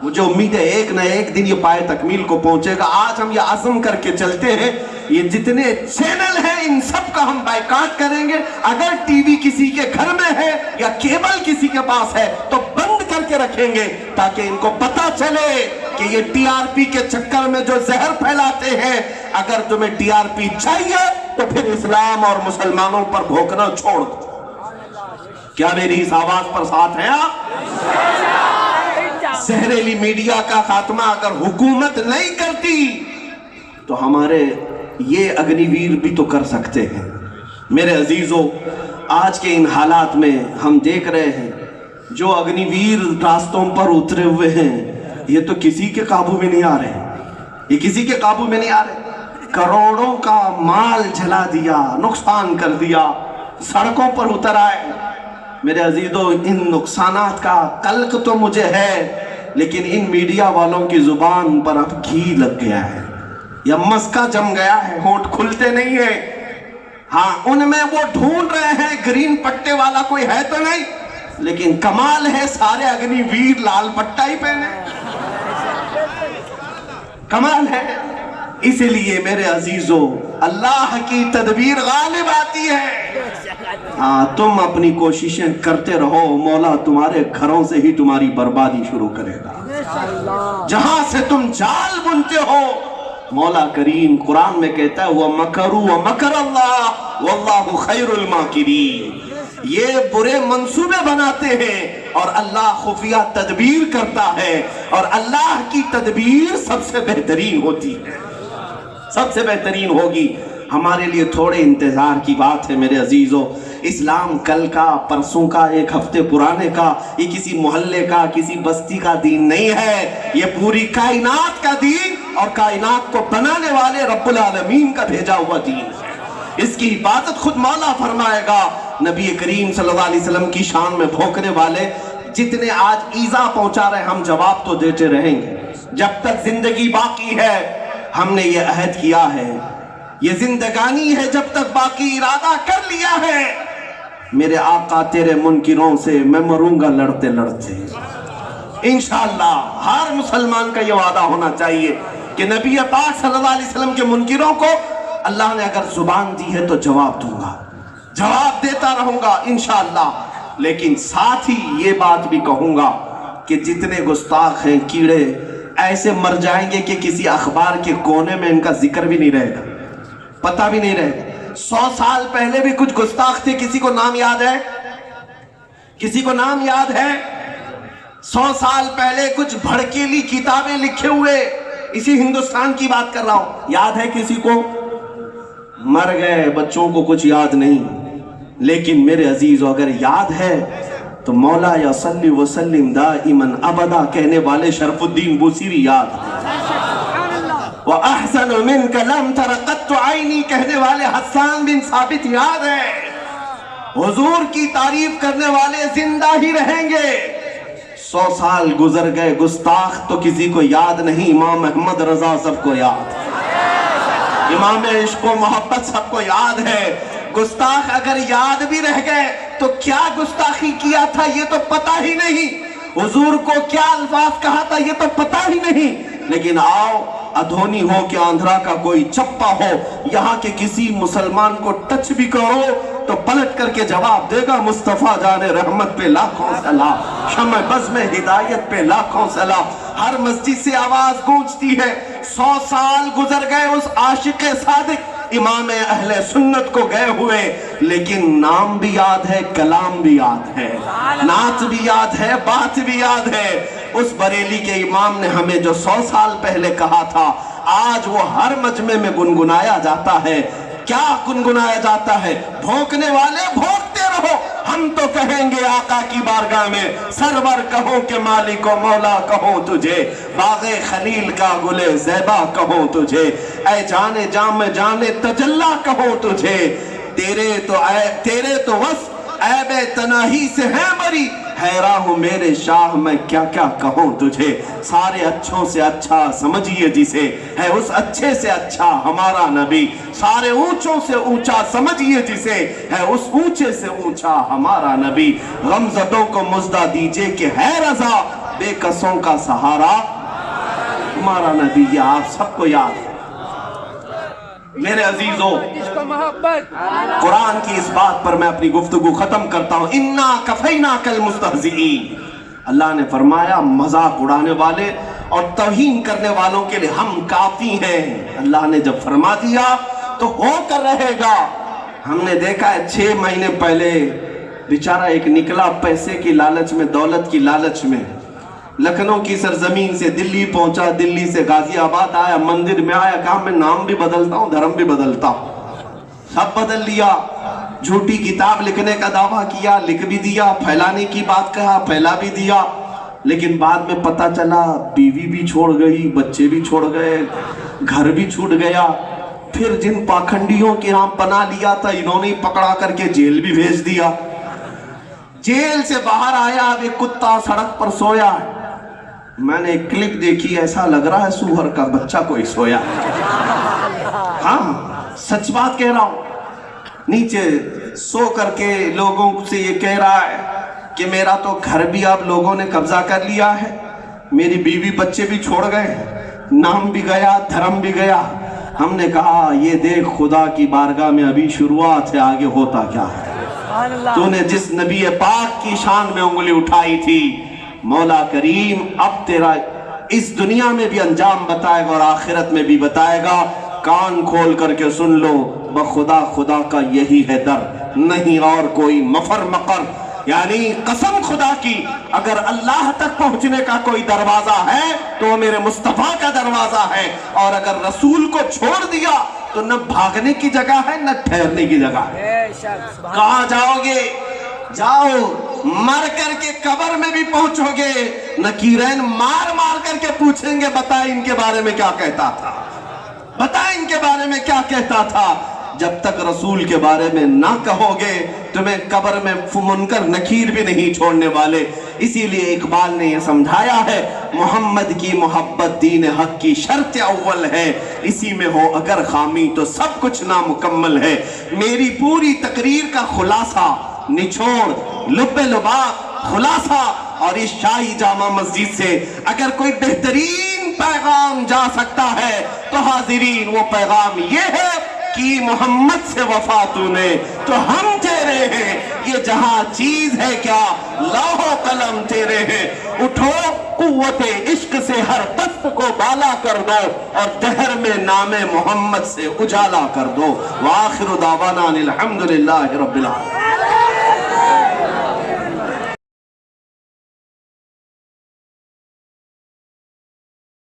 مجھے امید ہے ایک نہ ایک دن یہ پائے تکمیل کو پہنچے گا۔ آج ہم یہ عزم کر کے چلتے ہیں، یہ جتنے چینل ہیں ان سب کا ہم بائیکاٹ کریں گے۔ اگر ٹی وی کسی کے گھر میں ہے یا کیبل کسی کے پاس ہے تو بند کر کے رکھیں گے، تاکہ ان کو پتا چلے کہ یہ ٹی آر پی کے چکر میں جو زہر پھیلاتے ہیں، اگر تمہیں ٹی آر پی چاہیے تو پھر اسلام اور مسلمانوں پر بھونکنا چھوڑ دو۔ کیا میری اس آواز پر ساتھ ہیں آپ؟ زہریلی میڈیا کا خاتمہ اگر حکومت نہیں کرتی تو ہمارے یہ اگنی ویر بھی تو کر سکتے ہیں۔ میرے عزیزو، آج کے ان حالات میں ہم دیکھ رہے ہیں جو اگنی ویر راستوں پر اترے ہوئے ہیں، یہ تو کسی کے قابو میں نہیں آ رہے، یہ کسی کے قابو میں نہیں آ رہے۔ کروڑوں کا مال جلا دیا، نقصان کر دیا، سڑکوں پر اتر آئے۔ میرے عزیزو، ان نقصانات کا قلق تو مجھے ہے، لیکن ان میڈیا والوں کی زبان پر اب گھی لگ گیا ہے، یا مسکا جم گیا ہے، ہونٹ کھلتے نہیں ہیں۔ ہاں ان میں وہ ڈھونڈ رہے ہیں گرین پٹے والا کوئی ہے تو نہیں، لیکن کمال ہے سارے اگنی ویر لال پٹا ہی پہنے، کمال ہے۔ اس لیے میرے عزیزو، اللہ کی تدبیر غالب آتی ہے۔ ہاں تم اپنی کوششیں کرتے رہو، مولا تمہارے گھروں سے ہی تمہاری بربادی شروع کرے گا۔ جہاں سے تم جال بنتے ہو، مولا کریم قرآن میں کہتا ہے وَمَكَرُوا وَمَكَرَ اللَّهُ وَاللَّهُ خَيْرُ الْمَاكِرِينَ۔ یہ برے منصوبے بناتے ہیں اور اللہ خفیہ تدبیر کرتا ہے، اور اللہ کی تدبیر سب سے بہترین ہوتی ہے، سب سے بہترین ہوگی۔ ہمارے لیے تھوڑے انتظار کی بات ہے میرے عزیزو۔ اسلام کل کا، پرسوں کا، ایک ہفتے پرانے کا، یہ کسی محلے کا، کسی بستی کا دین نہیں ہے، یہ پوری کائنات کا دین اور کائنات کو بنانے والے رب العالمین کا بھیجا ہوا دین ہے۔ اس کی حفاظت خود مولا فرمائے گا۔ نبی کریم صلی اللہ علیہ وسلم کی شان میں بھونکنے والے جتنے آج ایذا پہنچا رہے، ہم جواب تو دیتے رہیں گے جب تک زندگی باقی ہے۔ ہم نے یہ عہد کیا ہے، یہ زندگانی ہے جب تک باقی ارادہ کر لیا ہے، میرے آقا تیرے منکروں سے میں مروں گا لڑتے لڑتے۔ انشاءاللہ ہر مسلمان کا یہ وعدہ ہونا چاہیے کہ نبی پاک صلی اللہ علیہ وسلم کے منکروں کو اللہ نے اگر زبان دی ہے تو جواب دوں گا، جواب دیتا رہوں گا انشاءاللہ۔ لیکن ساتھ ہی یہ بات بھی کہوں گا کہ جتنے گستاخ ہیں، کیڑے ایسے مر جائیں گے کہ کسی اخبار کے کونے میں ان کا ذکر بھی نہیں رہے گا، پتہ بھی نہیں رہے گا۔ 100 سال پہلے بھی کچھ گستاخ تھے، کسی کو نام یاد ہے؟ کسی کو نام یاد ہے؟ 100 سال پہلے کچھ بھڑکیلی کتابیں لکھے ہوئے، اسی ہندوستان کی بات کر رہا ہوں، یاد ہے کسی کو؟ مر گئے، بچوں کو کچھ یاد نہیں۔ لیکن میرے عزیزو اگر یاد ہے تو مولا یا صلی وسلم دائما ابدا کہنے والے شرف الدین بوسیری یاد ہے، وَأَحْسَنُ مِنْكَ لَمْ تَرَ قَطُّ عَيْنِي کہنے والے حسان بن ثابت یاد ہے۔ حضور کی تعریف کرنے والے زندہ ہی رہیں گے۔ 100 سال گزر گئے، گستاخ تو کسی کو یاد نہیں، امام احمد رضا سب کو یاد ہے، امام عشق و محبت سب کو یاد ہے۔ گستاخ اگر یاد بھی رہ گئے تو کیا گستاخی کیا تھا یہ تو پتہ ہی نہیں، حضور کو کیا الفاظ کہا تھا یہ تو پتہ ہی نہیں۔ لیکن آؤ، ادھونی ہو کہ آندھرا کا کوئی چپا ہو، یہاں کے کسی مسلمان کو ٹچ بھی کرو تو پلٹ کر کے جواب دے گا مصطفیٰ جان رحمت پہ لاکھوں سلام، شمع بزم ہدایت پہ لاکھوں سلام۔ ہر مسجد سے آواز گونجتی ہے، 100 سال گزر گئے اس عاشق صادق امام اہل سنت کو گئے ہوئے، لیکن نام بھی یاد ہے، کلام بھی یاد ہے، نعت بھی یاد ہے، بات بھی یاد ہے۔ اس بریلی کے امام نے ہمیں جو 100 سال پہلے کہا تھا، آج وہ ہر مجمع میں گنگنایا جاتا ہے۔ کیا گنگنایا جاتا ہے؟ بھونکنے والے بھونکتے رہو، ہم تو کہیں گے آقا کی بارگاہ میں سرور کہوں کہ مالک و مولا کہوں تجھے، باغ خلیل کا گلے زیبا کہوں تجھے، اے جانے جام جانے تجلا کہوں تجھے، تیرے تو وصف عیب تناہی سے ہے بری، حیران ہوں میرے شاہ میں کیا کیا کہوں تجھے۔ سارے اچھوں سے اچھا سمجھیے جسے، ہے اس اچھے سے اچھا ہمارا نبی، سارے اونچوں سے اونچا سمجھیے جسے، ہے اس اونچے سے اونچا ہمارا نبی۔ غمزدوں کو مزدہ دیجئے کہ ہے رضا، بے کسوں کا سہارا ہمارا نبی۔ یہ آپ سب کو یاد ہے میرے عزیزو۔ قرآن کی اس بات پر میں اپنی گفتگو ختم کرتا ہوں، اِنَّا كَفَيْنَاكَ الْمُسْتَهْزِئِينَ۔ اللہ نے فرمایا مذاق اڑانے والے اور توہین کرنے والوں کے لئے ہم کافی ہیں۔ اللہ نے جب فرما دیا تو ہو کر رہے گا۔ ہم نے دیکھا ہے 6 مہینے پہلے بیچارہ ایک نکلا پیسے کی لالچ میں، دولت کی لالچ میں، لکھنؤ کی سرزمین سے دلی پہنچا، دلی سے غازی آباد آیا، مندر میں آیا، کہا میں نام بھی بدلتا ہوں، دھرم بھی بدلتا ہوں، سب بدل لیا۔ جھوٹی کتاب لکھنے کا دعویٰ کیا، لکھ بھی دیا، پھیلانے کی بات کہا، پھیلا بھی دیا، لیکن بعد میں پتہ چلا بیوی بھی چھوڑ گئی، بچے بھی چھوڑ گئے، گھر بھی چھوٹ گیا۔ پھر جن پاکھنڈیوں کے ہاں پناہ لیا تھا انہوں نے پکڑا کر کے جیل بھی بھیج دیا۔ جیل سے باہر آیا، اب ایک کتا سڑک پر سویا ہے، میں نے ایک کلپ دیکھی، ایسا لگ رہا ہے سوہر کا بچہ کوئی سویا، ہاں سچ بات کہہ رہا ہوں۔ نیچے سو کر کے لوگوں سے یہ کہہ رہا ہے کہ میرا تو گھر بھی اب لوگوں نے قبضہ کر لیا ہے، میری بیوی بچے بھی چھوڑ گئے، نام بھی گیا، دھرم بھی گیا۔ ہم نے کہا یہ دیکھ خدا کی بارگاہ میں ابھی شروعات ہے، آگے ہوتا کیا ہے۔ تو نے جس نبی پاک کی شان میں انگلی اٹھائی تھی، مولا کریم اب تیرا اس دنیا میں بھی انجام بتائے گا اور آخرت میں بھی بتائے گا۔ کان کھول کر کے سن لو، بخدا خدا کا یہی ہے در، نہیں اور کوئی مفر مقر۔ یعنی قسم خدا کی اگر اللہ تک پہنچنے کا کوئی دروازہ ہے تو وہ میرے مصطفیٰ کا دروازہ ہے، اور اگر رسول کو چھوڑ دیا تو نہ بھاگنے کی جگہ ہے نہ ٹھہرنے کی جگہ ہے۔ کہاں جاؤ گے؟ جاؤ، مر کر کے قبر میں بھی پہنچو گے، نکیرین مار مار کر کے پوچھیں گے بتائیں ان کے بارے میں کیا کہتا تھا، بتائیں ان کے بارے میں کیا کہتا تھا۔ جب تک رسول کے بارے میں نہ کہو گے تمہیں قبر میں منکر نکیر بھی نہیں چھوڑنے والے۔ اسی لیے اقبال نے یہ سمجھایا ہے، محمد کی محبت دین حق کی شرط اول ہے، اسی میں ہو اگر خامی تو سب کچھ نامکمل ہے۔ میری پوری تقریر کا خلاصہ، نچوڑ، لب لباب، خلاصہ اور اس شاہی جامع مسجد سے اگر کوئی بہترین پیغام جا سکتا ہے تو حاضرین وہ پیغام یہ ہے کہ محمد سے وفا تو نے تو ہم تیرے ہیں، یہ جہاں چیز ہے کیا لوح و قلم تیرے ہیں۔ اٹھو قوت عشق سے ہر دست کو بالا کر دو اور دہر میں نام محمد سے اجالا کر دو۔ وآخر دعوانا الحمدللہ رب العالمین۔